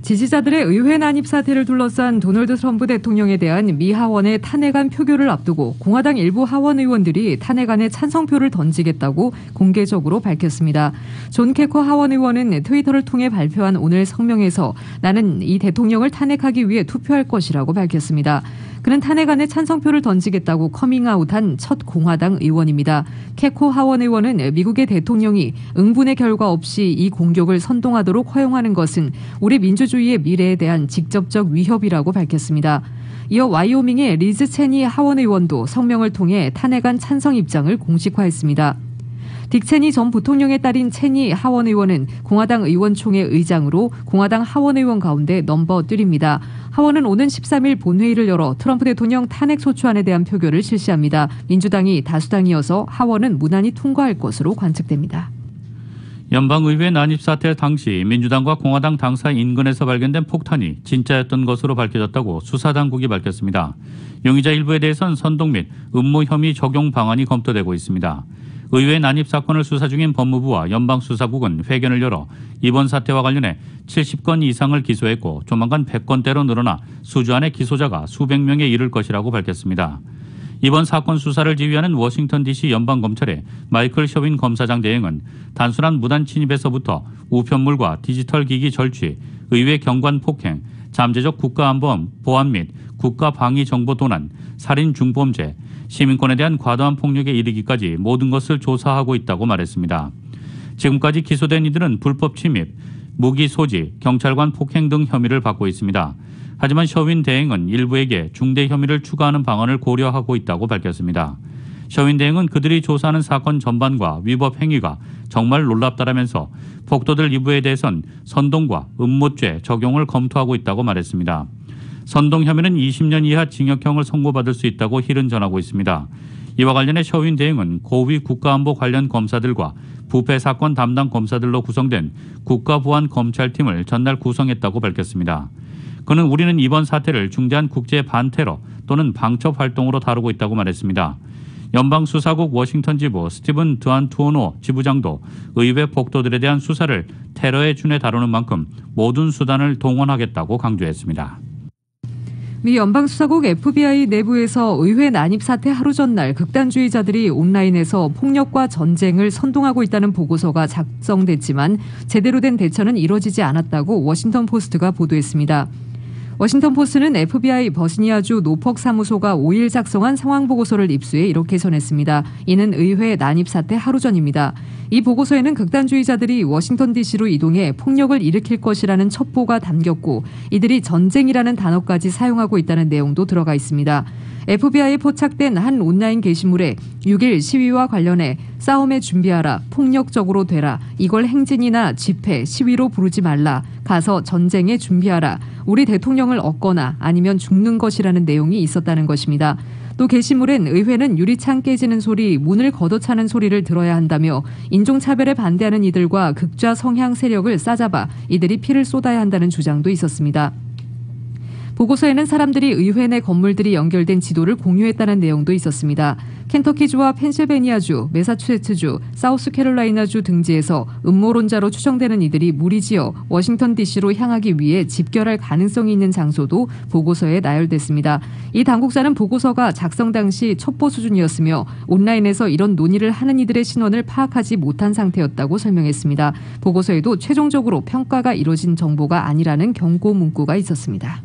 지지자들의 의회 난입 사태를 둘러싼 도널드 트럼프 대통령에 대한 미 하원의 탄핵안 표결을 앞두고 공화당 일부 하원 의원들이 탄핵안에 찬성표를 던지겠다고 공개적으로 밝혔습니다. 존 캐커 하원 의원은 트위터를 통해 발표한 오늘 성명에서 나는 이 대통령을 탄핵하기 위해 투표할 것이라고 밝혔습니다. 그는 탄핵안에 찬성표를 던지겠다고 커밍아웃한 첫 공화당 의원입니다. 케코 하원 의원은 미국의 대통령이 응분의 결과 없이 이 공격을 선동하도록 허용하는 것은 우리 민주주의의 미래에 대한 직접적 위협이라고 밝혔습니다. 이어 와이오밍의 리즈 체니 하원 의원도 성명을 통해 탄핵안 찬성 입장을 공식화했습니다. 딕 체니 전 부통령의 딸인 체니 하원 의원은 공화당 의원총회 의장으로 공화당 하원 의원 가운데 넘버 3입니다. 하원은 오는 13일 본회의를 열어 트럼프 대통령 탄핵 소추안에 대한 표결을 실시합니다. 민주당이 다수당이어서 하원은 무난히 통과할 것으로 관측됩니다. 연방의회 난입 사태 당시 민주당과 공화당 당사 인근에서 발견된 폭탄이 진짜였던 것으로 밝혀졌다고 수사당국이 밝혔습니다. 용의자 일부에 대해선 선동 및 음모 혐의 적용 방안이 검토되고 있습니다. 의회 난입 사건을 수사 중인 법무부와 연방수사국은 회견을 열어 이번 사태와 관련해 70건 이상을 기소했고 조만간 100건대로 늘어나 수주 안의 기소자가 수백 명에 이를 것이라고 밝혔습니다. 이번 사건 수사를 지휘하는 워싱턴 DC 연방검찰의 마이클 셔윈 검사장 대행은 단순한 무단 침입에서부터 우편물과 디지털 기기 절취, 의회 경관 폭행, 잠재적 국가안보 보안 및 국가방위 정보 도난, 살인 중범죄, 시민권에 대한 과도한 폭력에 이르기까지 모든 것을 조사하고 있다고 말했습니다. 지금까지 기소된 이들은 불법 침입, 무기 소지, 경찰관 폭행 등 혐의를 받고 있습니다. 하지만 셔윈 대행은 일부에게 중대 혐의를 추가하는 방안을 고려하고 있다고 밝혔습니다. 셔윈 대행은 그들이 조사하는 사건 전반과 위법 행위가 정말 놀랍다라면서 폭도들 일부에 대해선 선동과 음모죄 적용을 검토하고 있다고 말했습니다. 선동 혐의는 20년 이하 징역형을 선고받을 수 있다고 힐은 전하고 있습니다. 이와 관련해 셔윈 대행은 고위 국가안보 관련 검사들과 부패 사건 담당 검사들로 구성된 국가보안검찰팀을 전날 구성했다고 밝혔습니다. 그는 우리는 이번 사태를 중대한 국제 반테러 또는 방첩 활동으로 다루고 있다고 말했습니다. 연방수사국 워싱턴 지부 스티븐 드안투오노 지부장도 의회 폭도들에 대한 수사를 테러에 준해 다루는 만큼 모든 수단을 동원하겠다고 강조했습니다. 미 연방수사국 FBI 내부에서 의회 난입 사태 하루 전날 극단주의자들이 온라인에서 폭력과 전쟁을 선동하고 있다는 보고서가 작성됐지만 제대로 된 대처는 이뤄지지 않았다고 워싱턴 포스트가 보도했습니다. 워싱턴 포스트는 FBI 버지니아주 노폭 사무소가 5일 작성한 상황 보고서를 입수해 이렇게 전했습니다. 이는 의회 난입 사태 하루 전입니다. 이 보고서에는 극단주의자들이 워싱턴 DC로 이동해 폭력을 일으킬 것이라는 첩보가 담겼고 이들이 전쟁이라는 단어까지 사용하고 있다는 내용도 들어가 있습니다. FBI에 포착된 한 온라인 게시물에 6일 시위와 관련해 싸움에 준비하라, 폭력적으로 되라, 이걸 행진이나 집회, 시위로 부르지 말라, 가서 전쟁에 준비하라, 우리 대통령을 얻거나 아니면 죽는 것이라는 내용이 있었다는 것입니다. 또 게시물엔 의회는 유리창 깨지는 소리, 문을 걷어차는 소리를 들어야 한다며 인종차별에 반대하는 이들과 극좌 성향 세력을 싸잡아 이들이 피를 쏟아야 한다는 주장도 있었습니다. 보고서에는 사람들이 의회 내 건물들이 연결된 지도를 공유했다는 내용도 있었습니다. 켄터키주와 펜실베니아주, 매사추세츠주, 사우스캐롤라이나주 등지에서 음모론자로 추정되는 이들이 무리지어 워싱턴 DC로 향하기 위해 집결할 가능성이 있는 장소도 보고서에 나열됐습니다. 이 당국자는 보고서가 작성 당시 첩보 수준이었으며 온라인에서 이런 논의를 하는 이들의 신원을 파악하지 못한 상태였다고 설명했습니다. 보고서에도 최종적으로 평가가 이뤄진 정보가 아니라는 경고 문구가 있었습니다.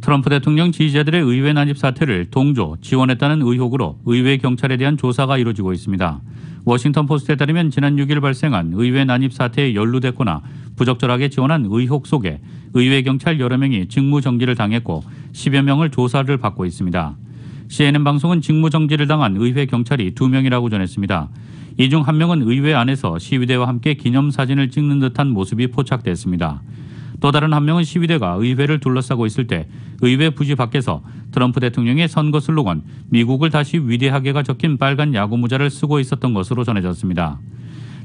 트럼프 대통령 지지자들의 의회 난입 사태를 동조, 지원했다는 의혹으로 의회 경찰에 대한 조사가 이루어지고 있습니다. 워싱턴 포스트에 따르면 지난 6일 발생한 의회 난입 사태에 연루됐거나 부적절하게 지원한 의혹 속에 의회 경찰 여러 명이 직무정지를 당했고 10여 명을 조사를 받고 있습니다. CNN 방송은 직무정지를 당한 의회 경찰이 2명이라고 전했습니다. 이 중 1명은 의회 안에서 시위대와 함께 기념사진을 찍는 듯한 모습이 포착됐습니다. 또 다른 1명은 시위대가 의회를 둘러싸고 있을 때 의회 부지 밖에서 트럼프 대통령의 선거 슬로건 미국을 다시 위대하게가 적힌 빨간 야구 모자를 쓰고 있었던 것으로 전해졌습니다.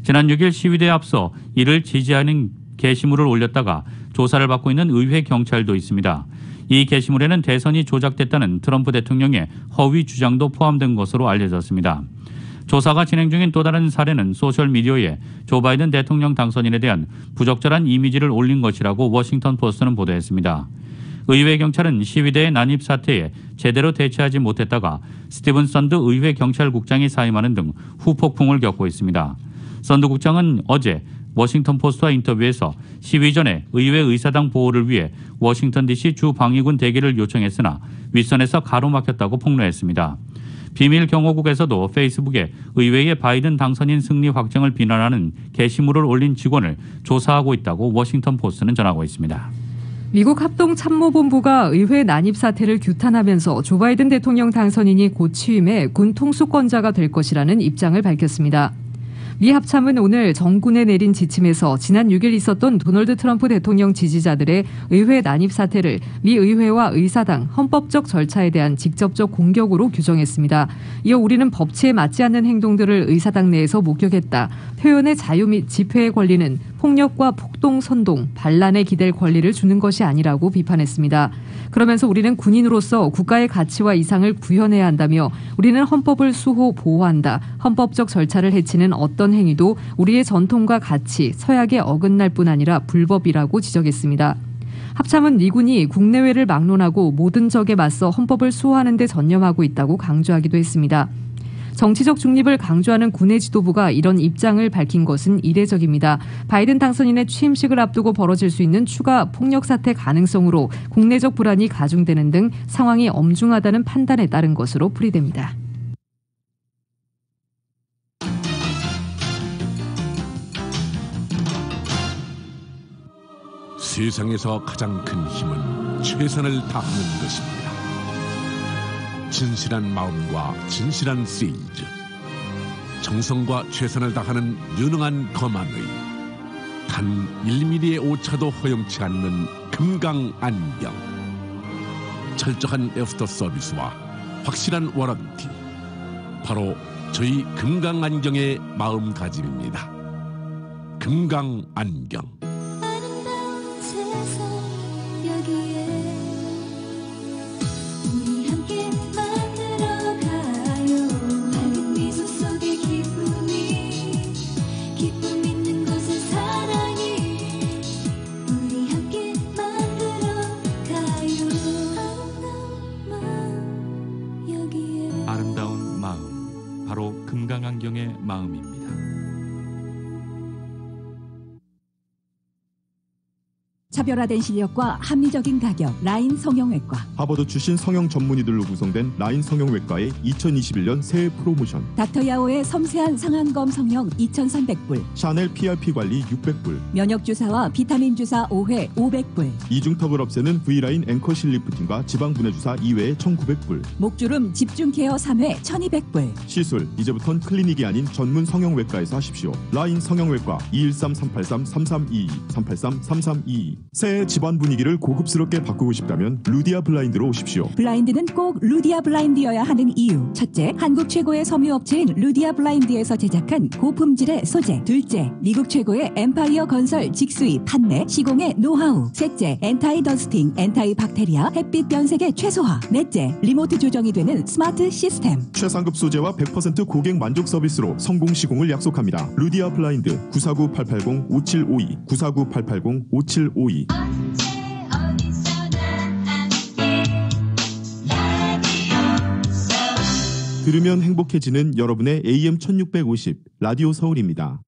지난 6일 시위대에 앞서 이를 지지하는 게시물을 올렸다가 조사를 받고 있는 의회 경찰도 있습니다. 이 게시물에는 대선이 조작됐다는 트럼프 대통령의 허위 주장도 포함된 것으로 알려졌습니다. 조사가 진행 중인 또 다른 사례는 소셜미디어에 조 바이든 대통령 당선인에 대한 부적절한 이미지를 올린 것이라고 워싱턴 포스트는 보도했습니다. 의회 경찰은 시위대의 난입 사태에 제대로 대처하지 못했다가 스티븐 선드 의회 경찰국장이 사임하는 등 후폭풍을 겪고 있습니다. 선드 국장은 어제 워싱턴 포스트와 인터뷰에서 시위 전에 의회 의사당 보호를 위해 워싱턴 DC 주 방위군 대기를 요청했으나 윗선에서 가로막혔다고 폭로했습니다. 비밀 경호국에서도 페이스북에 의회의 바이든 당선인 승리 확정을 비난하는 게시물을 올린 직원을 조사하고 있다고 워싱턴 포스트는 전하고 있습니다. 미국 합동참모본부가 의회 난입 사태를 규탄하면서 조 바이든 대통령 당선인이 곧 취임해 군 통수권자가 될 것이라는 입장을 밝혔습니다. 미 합참은 오늘 정군에 내린 지침에서 지난 6일 있었던 도널드 트럼프 대통령 지지자들의 의회 난입 사태를 미 의회와 의사당 헌법적 절차에 대한 직접적 공격으로 규정했습니다. 이어 우리는 법치에 맞지 않는 행동들을 의사당 내에서 목격했다. 표현의 자유 및 집회의 권리는 폭력과 폭동, 선동, 반란에 기댈 권리를 주는 것이 아니라고 비판했습니다. 그러면서 우리는 군인으로서 국가의 가치와 이상을 구현해야 한다며 우리는 헌법을 수호 보호한다. 헌법적 절차를 해치는 어떤 행위도 우리의 전통과 가치, 서약에 어긋날 뿐 아니라 불법이라고 지적했습니다. 합참은 미군이 국내외를 막론하고 모든 적에 맞서 헌법을 수호하는 데 전념하고 있다고 강조하기도 했습니다. 정치적 중립을 강조하는 군의 지도부가 이런 입장을 밝힌 것은 이례적입니다. 바이든 당선인의 취임식을 앞두고 벌어질 수 있는 추가 폭력 사태 가능성으로 국내적 불안이 가중되는 등 상황이 엄중하다는 판단에 따른 것으로 풀이됩니다. 세상에서 가장 큰 힘은 최선을 다하는 것입니다. 진실한 마음과 진실한 세일즈, 정성과 최선을 다하는 유능한 검안의 단 1mm의 오차도 허용치 않는 금강안경, 철저한 애프터 서비스와 확실한 워런티, 바로 저희 금강안경의 마음가짐입니다. 금강안경. 아름다운 마음, 바로 금강안경의 마음입니다. 차별화된 실력과 합리적인 가격, 라인 성형외과. 하버드 출신 성형 전문의들로 구성된 라인 성형외과의 2021년 새해 프로모션. 닥터 야오의 섬세한 상안검 성형 2,300불. 샤넬 PRP 관리 600불. 면역주사와 비타민 주사 5회 500불. 이중턱을 없애는 V라인 앵커 실리프팅과 지방분해 주사 2회에 1,900불. 목주름 집중 케어 3회 1,200불. 시술, 이제부턴 클리닉이 아닌 전문 성형외과에서 하십시오. 라인 성형외과 213-383-3322, 383-3322. 새해 집안 분위기를 고급스럽게 바꾸고 싶다면 루디아 블라인드로 오십시오. 블라인드는 꼭 루디아 블라인드여야 하는 이유. 첫째, 한국 최고의 섬유업체인 루디아 블라인드에서 제작한 고품질의 소재. 둘째, 미국 최고의 엠파이어 건설 직수입 판매 시공의 노하우. 셋째, 엔타이 더스팅, 엔타이 박테리아 햇빛 변색의 최소화. 넷째, 리모트 조정이 되는 스마트 시스템. 최상급 소재와 100% 고객 만족 서비스로 성공 시공을 약속합니다. 루디아 블라인드 949-880-5752, 949-880-5752. 들으면 행복해지는 여러분의 AM 1650 라디오 서울입니다.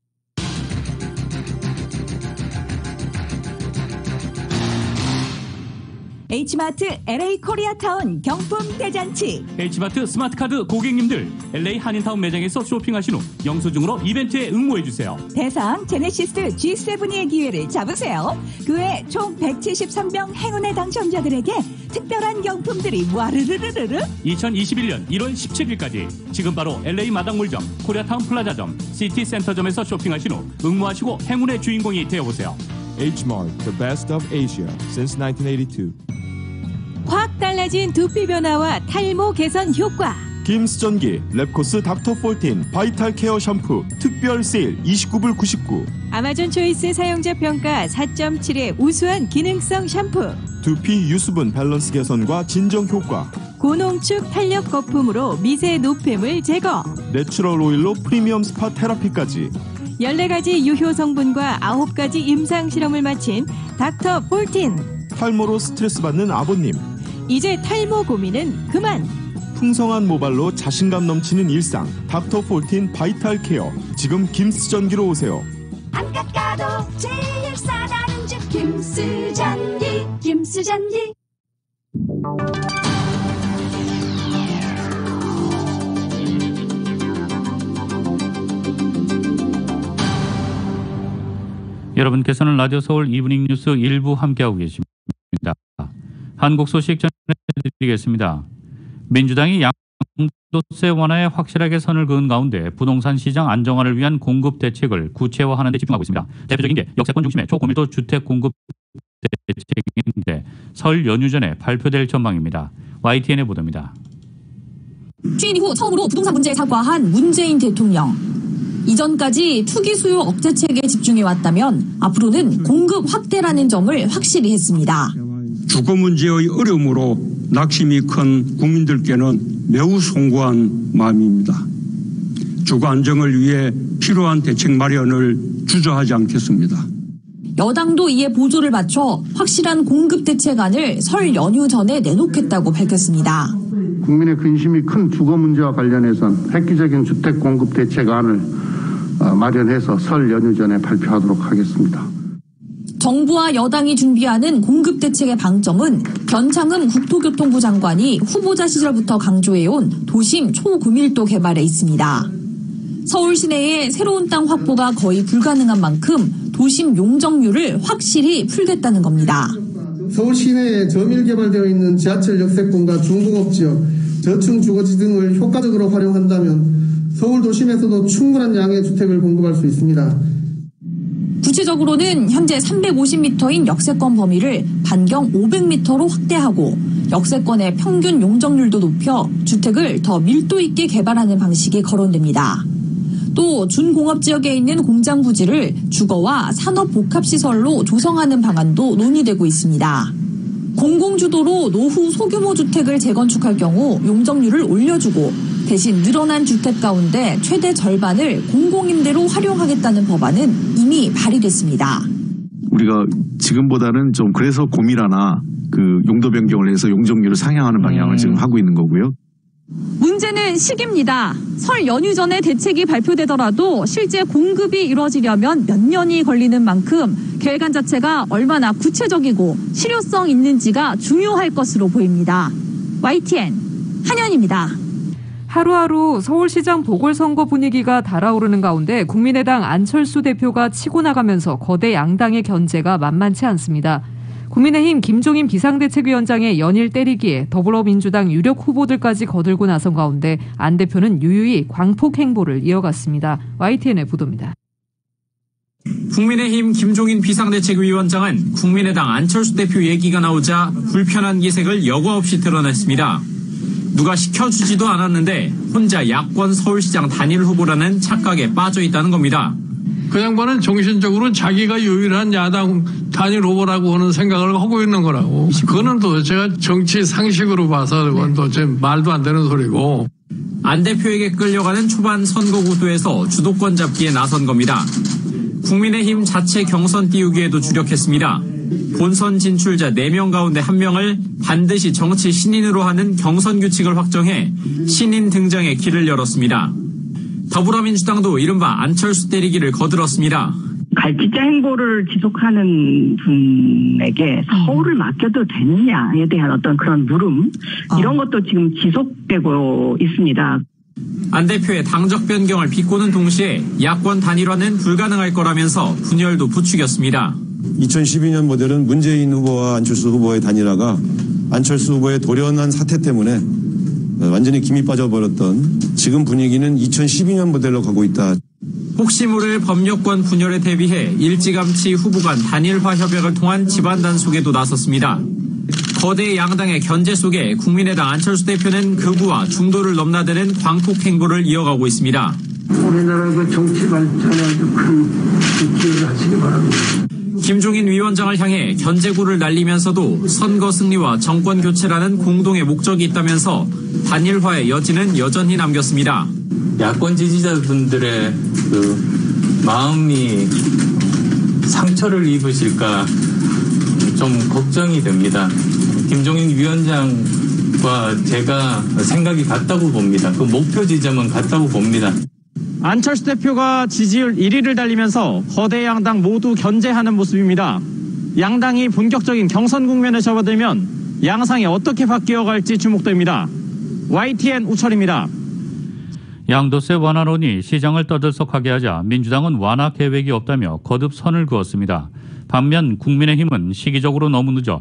H마트 LA 코리아타운 경품 대잔치. H마트 스마트카드 고객님들, LA 한인타운 매장에서 쇼핑하신 후 영수증으로 이벤트에 응모해주세요. 대상 제네시스 G7의 기회를 잡으세요. 그 외 총 173명 행운의 당첨자들에게 특별한 경품들이 와르르르르르. 2021년 1월 17일까지 지금 바로 LA 마당몰점, 코리아타운 플라자점, 시티센터점에서 쇼핑하신 후 응모하시고 행운의 주인공이 되어보세요. Hmart, the best of Asia since 1982. 확 달라진 두피 변화와 탈모 개선 효과. 김스전기 랩코스 닥터 14 바이탈 케어 샴푸 특별 세일 29불 99. 아마존 초이스 사용자 평가 4.7의 우수한 기능성 샴푸. 두피 유수분 밸런스 개선과 진정 효과. 고농축 탄력 거품으로 미세 노폐물 제거. 내추럴 오일로 프리미엄 스파 테라피까지. 14가지 유효 성분과 9가지 임상 실험을 마친 닥터 14. 탈모로 스트레스 받는 아버님. 이제 탈모 고민은 그만. 풍성한 모발로 자신감 넘치는 일상 닥터 14 바이탈 케어. 지금 김스전기로 오세요. 안 깎아. 싸도 제일 싸다는 집 김수잔디 김수잔디. 여러분께서는 라디오 서울 이브닝 뉴스 일부 함께하고 계십니다. 한국 소식 전해드리겠습니다. 민주당이 양도세 완화에 확실하게 선을 그은 가운데 부동산 시장 안정화를 위한 공급 대책을 구체화하는 데 집중하고 있습니다. 대표적인 게 역세권 중심의 초고밀도 주택 공급 대책인데 설 연휴 전에 발표될 전망입니다. YTN의 보도입니다. 취임 이후 처음으로 부동산 문제에 사과한 문재인 대통령. 이전까지 투기 수요 억제책에 집중해왔다면 앞으로는 공급 확대라는 점을 확실히 했습니다. 주거 문제의 어려움으로 낙심이 큰 국민들께는 매우 송구한 마음입니다. 주거 안정을 위해 필요한 대책 마련을 주저하지 않겠습니다. 여당도 이에 보조를 맞춰 확실한 공급 대책안을 설 연휴 전에 내놓겠다고 밝혔습니다. 국민의 근심이 큰 주거 문제와 관련해서는 획기적인 주택 공급 대책안을 마련해서 설 연휴 전에 발표하도록 하겠습니다. 정부와 여당이 준비하는 공급 대책의 방점은 변창흠 국토교통부 장관이 후보자 시절부터 강조해온 도심 초고밀도 개발에 있습니다. 서울 시내에 새로운 땅 확보가 거의 불가능한 만큼 도심 용적률을 확실히 풀겠다는 겁니다. 서울 시내에 저밀 개발되어 있는 지하철 역세권과 중공업지역, 저층 주거지 등을 효과적으로 활용한다면 서울 도심에서도 충분한 양의 주택을 공급할 수 있습니다. 구체적으로는 현재 350m인 역세권 범위를 반경 500m로 확대하고 역세권의 평균 용적률도 높여 주택을 더 밀도 있게 개발하는 방식이 거론됩니다. 또 준공업 지역에 있는 공장 부지를 주거와 산업 복합시설로 조성하는 방안도 논의되고 있습니다. 공공주도로 노후 소규모 주택을 재건축할 경우 용적률을 올려주고 대신 늘어난 주택 가운데 최대 절반을 공공임대로 활용하겠다는 법안은 이미 발의됐습니다. 우리가 지금보다는 좀 그래서 고밀화나 그 용도 변경을 해서 용적률을 상향하는 방향을 지금 하고 있는 거고요. 문제는 시기입니다. 설 연휴 전에 대책이 발표되더라도 실제 공급이 이루어지려면 몇 년이 걸리는 만큼 계획안 자체가 얼마나 구체적이고 실효성 있는지가 중요할 것으로 보입니다. YTN 한현입니다. 하루하루 서울시장 보궐선거 분위기가 달아오르는 가운데 국민의당 안철수 대표가 치고 나가면서 거대 양당의 견제가 만만치 않습니다. 국민의힘 김종인 비상대책위원장의 연일 때리기에 더불어민주당 유력 후보들까지 거들고 나선 가운데 안 대표는 유유히 광폭 행보를 이어갔습니다. YTN의 보도입니다. 국민의힘 김종인 비상대책위원장은 국민의당 안철수 대표 얘기가 나오자 불편한 기색을 여과 없이 드러냈습니다. 누가 시켜주지도 않았는데 혼자 야권 서울시장 단일 후보라는 착각에 빠져 있다는 겁니다. 그 양반은 정신적으로 자기가 유일한 야당 단일 후보라고 하는 생각을 하고 있는 거라고. 그거는 도대체가 정치 상식으로 봐서 그건 도대체 말도 안 되는 소리고. 안 대표에게 끌려가는 초반 선거 구도에서 주도권 잡기에 나선 겁니다. 국민의힘 자체 경선 띄우기에도 주력했습니다. 본선 진출자 4명 가운데 1명을 반드시 정치 신인으로 하는 경선 규칙을 확정해 신인 등장에 길을 열었습니다. 더불어민주당도 이른바 안철수 때리기를 거들었습니다. 갈짓자 행보를 지속하는 분에게 서울을 맡겨도 되느냐에 대한 어떤 그런 물음, 이런 것도 지금 지속되고 있습니다. 안 대표의 당적 변경을 비꼬는 동시에 야권 단일화는 불가능할 거라면서 분열도 부추겼습니다. 2012년 모델은 문재인 후보와 안철수 후보의 단일화가 안철수 후보의 돌연한 사태 때문에 완전히 김이 빠져버렸던 지금 분위기는 2012년 모델로 가고 있다. 혹시 모를 법률권 분열에 대비해 일찌감치 후보 간 단일화 협약을 통한 집안 단속에도 나섰습니다. 거대 양당의 견제 속에 국민의당 안철수 대표는 극우와 중도를 넘나드는 광폭 행보를 이어가고 있습니다. 우리나라 그 정치 발전에 아주 큰 기여를 하시기 바랍니다. 김종인 위원장을 향해 견제구를 날리면서도 선거 승리와 정권 교체라는 공동의 목적이 있다면서 단일화의 여지는 여전히 남겼습니다. 야권 지지자분들의 그 마음이 상처를 입으실까 좀 걱정이 됩니다. 김종인 위원장과 제가 생각이 같다고 봅니다. 그 목표 지점은 같다고 봅니다. 안철수 대표가 지지율 1위를 달리면서 거대 양당 모두 견제하는 모습입니다. 양당이 본격적인 경선 국면에 접어들면 양상이 어떻게 바뀌어갈지 주목됩니다. YTN 우철입니다. 양도세 완화론이 시장을 떠들썩하게 하자 민주당은 완화 계획이 없다며 거듭 선을 그었습니다. 반면 국민의힘은 시기적으로 너무 늦어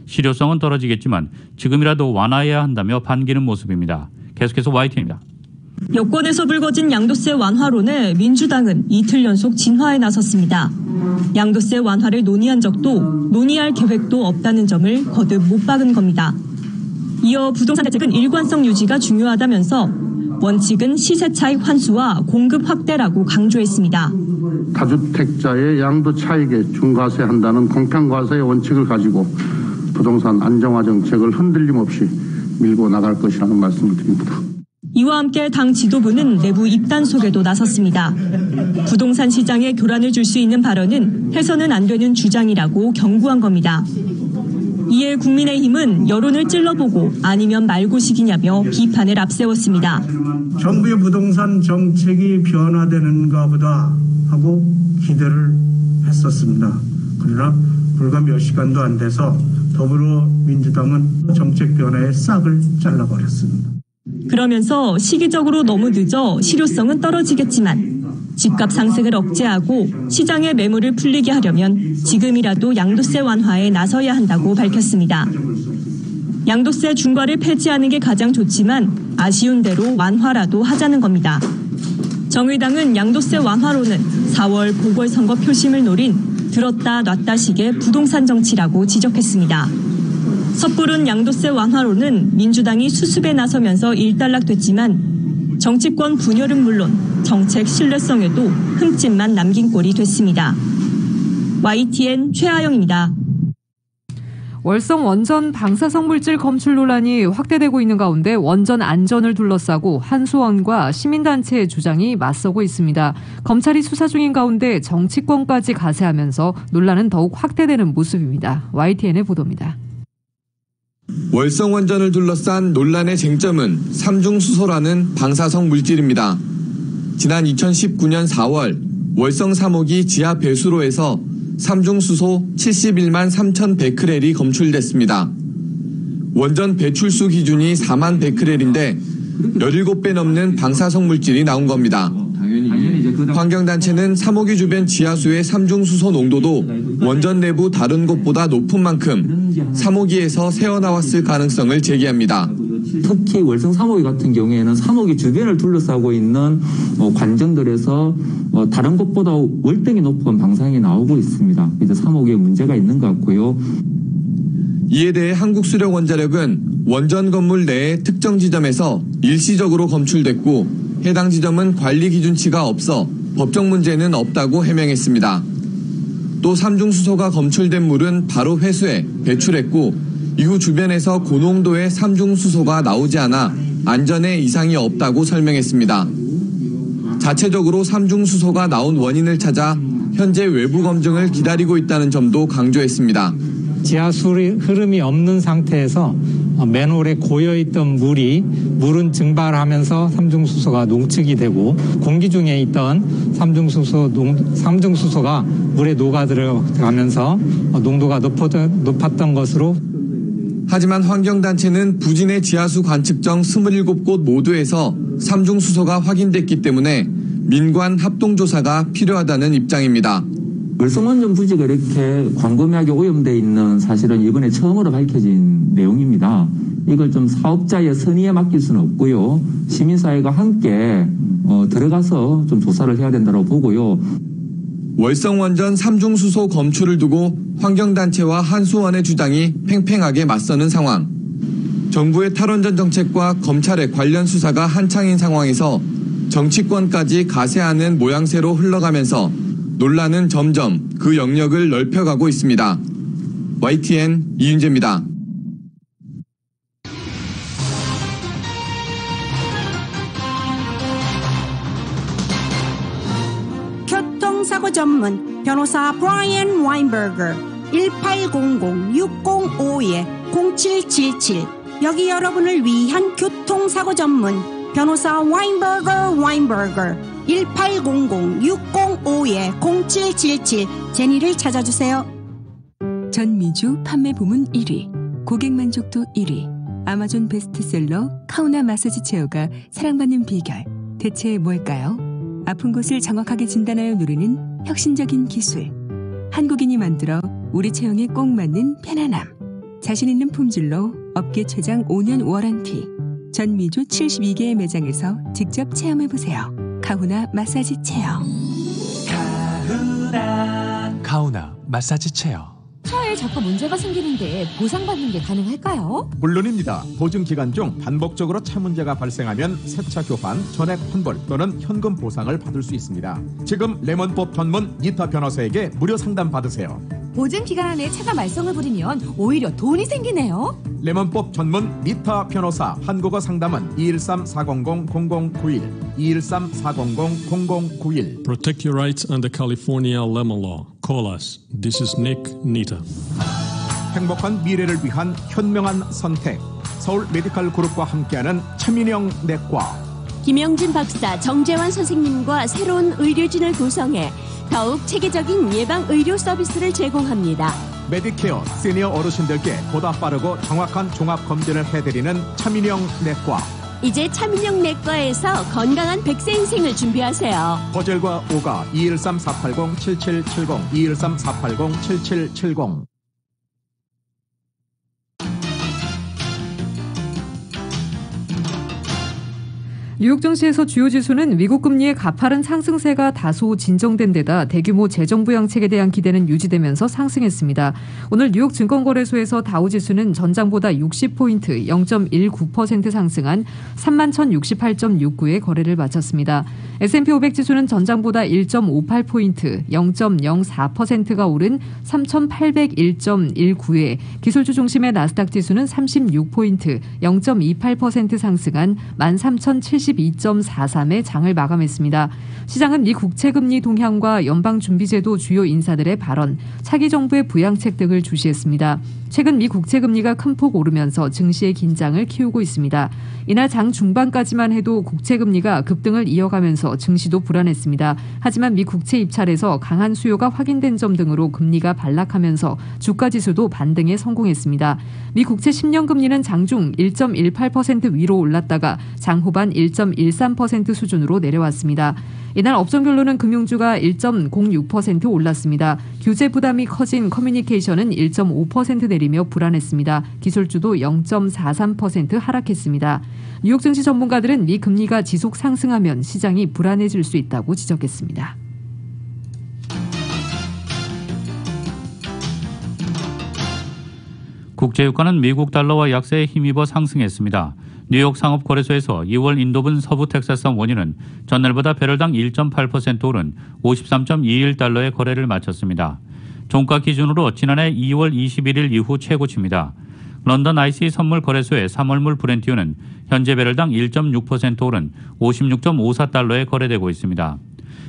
실효성은 떨어지겠지만 지금이라도 완화해야 한다며 반기는 모습입니다. 계속해서 YTN입니다. 여권에서 불거진 양도세 완화론에 민주당은 이틀 연속 진화에 나섰습니다. 양도세 완화를 논의한 적도 논의할 계획도 없다는 점을 거듭 못 박은 겁니다. 이어 부동산 대책은 일관성 유지가 중요하다면서 원칙은 시세 차익 환수와 공급 확대라고 강조했습니다. 다주택자의 양도 차익에 중과세한다는 공평과세의 원칙을 가지고 부동산 안정화 정책을 흔들림 없이 밀고 나갈 것이라는 말씀을 드립니다. 이와 함께 당 지도부는 내부 입단속에도 나섰습니다. 부동산 시장에 교란을 줄 수 있는 발언은 해서는 안 되는 주장이라고 경고한 겁니다. 이에 국민의힘은 여론을 찔러보고 아니면 말고식이냐며 비판을 앞세웠습니다. 정부의 부동산 정책이 변화되는가 보다 하고 기대를 했었습니다. 그러나 불과 몇 시간도 안 돼서 더불어민주당은 정책 변화의 싹을 잘라버렸습니다. 그러면서 시기적으로 너무 늦어 실효성은 떨어지겠지만 집값 상승을 억제하고 시장의 매물을 풀리게 하려면 지금이라도 양도세 완화에 나서야 한다고 밝혔습니다. 양도세 중과를 폐지하는 게 가장 좋지만 아쉬운 대로 완화라도 하자는 겁니다. 정의당은 양도세 완화로는 4월 보궐선거 표심을 노린 들었다 놨다식의 부동산 정치라고 지적했습니다. 섣부른 양도세 완화로는 민주당이 수습에 나서면서 일단락됐지만 정치권 분열은 물론 정책 신뢰성에도 흠집만 남긴 꼴이 됐습니다. YTN 최하영입니다. 월성 원전 방사성 물질 검출 논란이 확대되고 있는 가운데 원전 안전을 둘러싸고 한수원과 시민단체의 주장이 맞서고 있습니다. 검찰이 수사 중인 가운데 정치권까지 가세하면서 논란은 더욱 확대되는 모습입니다. YTN의 보도입니다. 월성 원전을 둘러싼 논란의 쟁점은 삼중수소라는 방사성 물질입니다. 지난 2019년 4월 월성 3호기 지하 배수로에서 삼중수소 71만 3천 베크렐이 검출됐습니다. 원전 배출수 기준이 4만 베크렐인데 17배 넘는 방사성 물질이 나온 겁니다. 환경단체는 3호기 주변 지하수의 삼중수소 농도도 원전 내부 다른 곳보다 높은 만큼 3호기에서 새어나왔을 가능성을 제기합니다. 특히 월성 3호기 같은 경우에는 3호기 주변을 둘러싸고 있는 관정들에서 다른 곳보다 월등히 높은 방사능이 나오고 있습니다. 이제 3호기에 문제가 있는 것 같고요. 이에 대해 한국수력원자력은 원전 건물 내의 특정 지점에서 일시적으로 검출됐고 해당 지점은 관리 기준치가 없어 법적 문제는 없다고 해명했습니다. 또 삼중수소가 검출된 물은 바로 회수해 배출했고 이후 주변에서 고농도의 삼중수소가 나오지 않아 안전에 이상이 없다고 설명했습니다. 자체적으로 삼중수소가 나온 원인을 찾아 현재 외부 검증을 기다리고 있다는 점도 강조했습니다. 지하수 흐름이 없는 상태에서 맨홀에 고여있던 물은 증발하면서 삼중수소가 농축이 되고 공기 중에 있던 삼중수소가 물에 녹아들어가면서 농도가 높았던 것으로. 하지만 환경단체는 부진의 지하수 관측정 27곳 모두에서 삼중수소가 확인됐기 때문에 민관 합동조사가 필요하다는 입장입니다. 월성원전 부지가 이렇게 광범위하게 오염되어 있는 사실은 이번에 처음으로 밝혀진 내용입니다. 이걸 좀 사업자의 선의에 맡길 수는 없고요. 시민사회가 함께 들어가서 좀 조사를 해야 된다고 보고요. 월성원전 삼중수소 검출을 두고 환경단체와 한수원의 주장이 팽팽하게 맞서는 상황. 정부의 탈원전 정책과 검찰의 관련 수사가 한창인 상황에서 정치권까지 가세하는 모양새로 흘러가면서 논란은 점점 그 영역을 넓혀가고 있습니다. YTN 이윤재입니다. 교통사고 전문 변호사 브라이언 와인버거 1800-605-0777 여기 여러분을 위한 교통사고 전문 변호사 와인버거 1800-6052-0777 제니를 찾아주세요. 전미주 판매 부문 1위, 고객 만족도 1위, 아마존 베스트셀러 카우나 마사지 체어가 사랑받는 비결. 대체 뭘까요? 아픈 곳을 정확하게 진단하여 누르는 혁신적인 기술. 한국인이 만들어 우리 체형에 꼭 맞는 편안함. 자신 있는 품질로 업계 최장 5년 워런티. 전미주 72개의 매장에서 직접 체험해보세요. 카우나 마사지 체어. 카우나 마사지 체어. 차에 자꾸 문제가 생기는데 보상받는 게 가능할까요? 물론입니다. 보증 기간 중 반복적으로 차 문제가 발생하면 새차 교환, 전액 환불 또는 현금 보상을 받을 수 있습니다. 지금 레몬법 전문 니타 변호사에게 무료 상담 받으세요. 보증 기간 안에 차가 말썽을 부리면 오히려 돈이 생기네요. 레몬법 전문 니타 변호사 한국어 상담은 213-400-0091 213-400-0091 Protect your rights under California lemon law. Call us. This is Nick Nita. 행복한 미래를 위한 현명한 선택. 서울 메디컬 그룹과 함께하는 차민영 내과. 김영진 박사, 정재환 선생님과 새로운 의료진을 구성해 더욱 체계적인 예방 의료 서비스를 제공합니다. 메디케어 시니어 어르신들께 보다 빠르고 정확한 종합 검진을 해드리는 차민영 내과. 이제 차민영 내과에서 건강한 100세 인생을 준비하세요. 거젤과 오가 213-480-7770 213-480-7770. 뉴욕 증시에서 주요 지수는 미국 금리의 가파른 상승세가 다소 진정된 데다 대규모 재정 부양책에 대한 기대는 유지되면서 상승했습니다. 오늘 뉴욕 증권거래소에서 다우지수는 전장보다 60포인트 0.19% 상승한 31,068.69에 거래를 마쳤습니다. S&P 500 지수는 전장보다 1.58포인트 0.04%가 오른 3,801.19에 기술주 중심의 나스닥 지수는 36포인트 0.28% 상승한 13,072.43에 장을 마감했습니다. 시장은 미 국채금리 동향과 연방준비제도 주요 인사들의 발언, 차기 정부의 부양책 등을 주시했습니다. 최근 미 국채금리가 큰 폭 오르면서 증시의 긴장을 키우고 있습니다. 이날 장 중반까지만 해도 국채금리가 급등을 이어가면서 증시도 불안했습니다. 하지만 미 국채 입찰에서 강한 수요가 확인된 점 등으로 금리가 반락하면서 주가지수도 반등에 성공했습니다. 미 국채 10년 금리는 장중 1.18% 위로 올랐다가 장 후반 1.13% 수준으로 내려왔습니다. 이날 업종별로는 금융주가 1.06% 올랐습니다. 규제 부담이 커진 커뮤니케이션은 1.5% 내리며 불안했습니다. 기술주도 0.43% 하락했습니다. 뉴욕 증시 전문가들은 미 금리가 지속 상승하면 시장이 불안해질 수 있다고 지적했습니다. 국제유가는 미국 달러와 약세에 힘입어 상승했습니다. 뉴욕 상업거래소에서 2월 인도분 서부 텍사스 원유는 전날보다 배럴당 1.8% 오른 53.21달러의 거래를 마쳤습니다. 종가 기준으로 지난해 2월 21일 이후 최고치입니다. 런던 IC 선물 거래소의 3월물 브렌트유는 현재 배럴당 1.6% 오른 56.54달러에 거래되고 있습니다.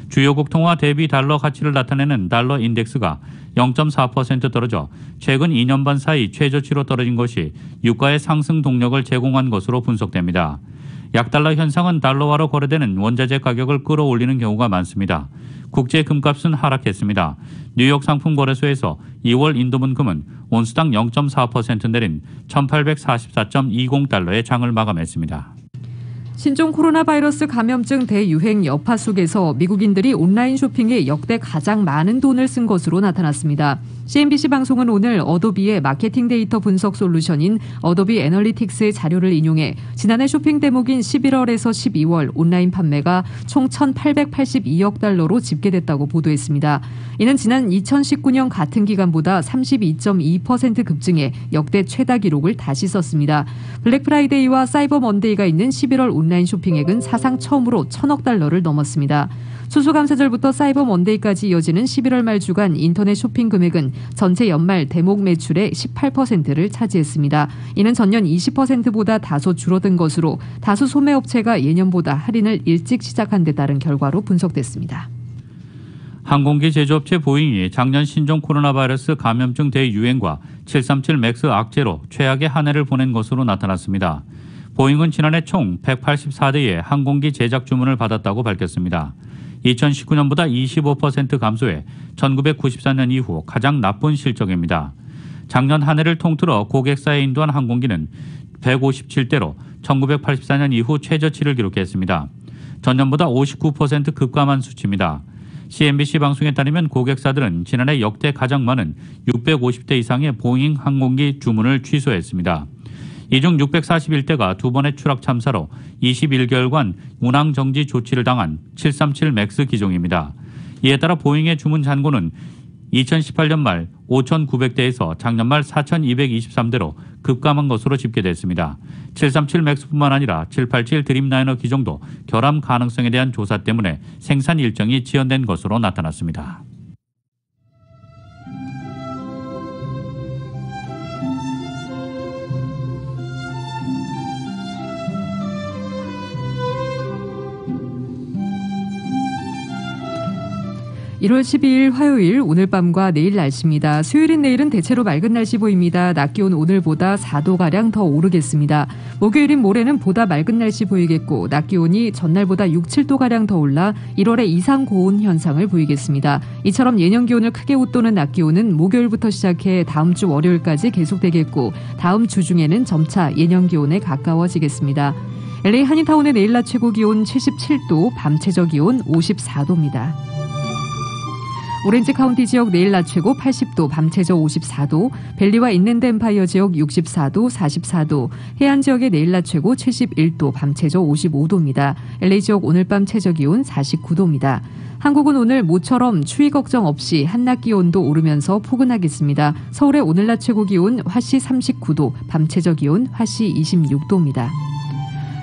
주요국 통화 대비 달러 가치를 나타내는 달러 인덱스가 0.4% 떨어져 최근 2년 반 사이 최저치로 떨어진 것이 유가의 상승 동력을 제공한 것으로 분석됩니다. 약달러 현상은 달러화로 거래되는 원자재 가격을 끌어올리는 경우가 많습니다. 국제 금값은 하락했습니다. 뉴욕 상품거래소에서 2월 인도분 금은 온스당 0.4% 내린 1844.20달러의 장을 마감했습니다. 신종 코로나 바이러스 감염증 대유행 여파 속에서 미국인들이 온라인 쇼핑에 역대 가장 많은 돈을 쓴 것으로 나타났습니다. CNBC 방송은 오늘 어도비의 마케팅 데이터 분석 솔루션인 어도비 애널리틱스의 자료를 인용해 지난해 쇼핑 대목인 11월에서 12월 온라인 판매가 총 1,882억 달러로 집계됐다고 보도했습니다. 이는 지난 2019년 같은 기간보다 32.2% 급증해 역대 최다 기록을 다시 썼습니다. 블랙 프라이데이와 사이버 먼데이가 있는 11월 온라인 쇼핑액은 사상 처음으로 1,000억 달러를 넘었습니다. 추수감사절부터 사이버 먼데이까지 이어지는 11월 말 주간 인터넷 쇼핑 금액은 전체 연말 대목 매출의 18%를 차지했습니다. 이는 전년 20%보다 다소 줄어든 것으로 다수 소매업체가 예년보다 할인을 일찍 시작한 데 따른 결과로 분석됐습니다. 항공기 제조업체 보잉이 작년 신종 코로나 바이러스 감염증 대유행과 737 맥스 악재로 최악의 한 해를 보낸 것으로 나타났습니다. 보잉은 지난해 총 184대의 항공기 제작 주문을 받았다고 밝혔습니다. 2019년보다 25% 감소해 1994년 이후 가장 나쁜 실적입니다. 작년 한 해를 통틀어 고객사에 인도한 항공기는 157대로 1984년 이후 최저치를 기록했습니다. 전년보다 59% 급감한 수치입니다. CNBC 방송에 따르면 고객사들은 지난해 역대 가장 많은 650대 이상의 보잉 항공기 주문을 취소했습니다. 이 중 641대가 두 번의 추락 참사로 21개월간 운항 정지 조치를 당한 737 맥스 기종입니다. 이에 따라 보잉의 주문 잔고는 2018년 말 5,900대에서 작년 말 4,223대로 급감한 것으로 집계됐습니다. 737 맥스뿐만 아니라 787 드림라이너 기종도 결함 가능성에 대한 조사 때문에 생산 일정이 지연된 것으로 나타났습니다. (1월 12일) 화요일 오늘 밤과 내일 날씨입니다. 수요일인 내일은 대체로 맑은 날씨 보입니다. 낮 기온 오늘보다 4도가량 더 오르겠습니다. 목요일인 모레는 보다 맑은 날씨 보이겠고 낮 기온이 전날보다 6, 7도가량 더 올라 1월의 이상 고온 현상을 보이겠습니다. 이처럼 예년 기온을 크게 웃도는 낮 기온은 목요일부터 시작해 다음 주 월요일까지 계속되겠고 다음 주 중에는 점차 예년 기온에 가까워지겠습니다. LA 한인타운의 내일 낮 최고 기온 77도, 밤 최저 기온 54도입니다. 오렌지 카운티 지역 내일 낮 최고 80도, 밤 최저 54도, 벨리와 인랜드 엠파이어 지역 64도, 44도, 해안 지역의 내일 낮 최고 71도, 밤 최저 55도입니다. LA 지역 오늘 밤 최저 기온 49도입니다. 한국은 오늘 모처럼 추위 걱정 없이 한낮 기온도 오르면서 포근하겠습니다. 서울의 오늘 낮 최고 기온 화씨 39도, 밤 최저 기온 화씨 26도입니다.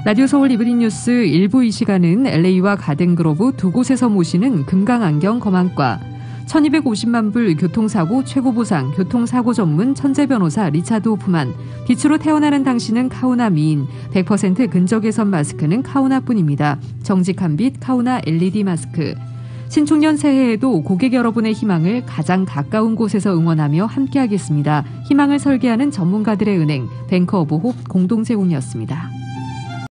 라디오 서울 이브닝 뉴스 1부 이 시간은 LA와 가든그로브 두 곳에서 모시는 금강안경 검안과 1250만 불 교통사고 최고보상 교통사고 전문 천재변호사 리차드 호프만, 빛으로 태어나는 당신은 카우나 미인, 100% 근적외선 마스크는 카우나뿐입니다. 정직한 빛 카우나 LED 마스크. 신축년 새해에도 고객 여러분의 희망을 가장 가까운 곳에서 응원하며 함께하겠습니다. 희망을 설계하는 전문가들의 은행 뱅크 오브 홉 공동제공이었습니다.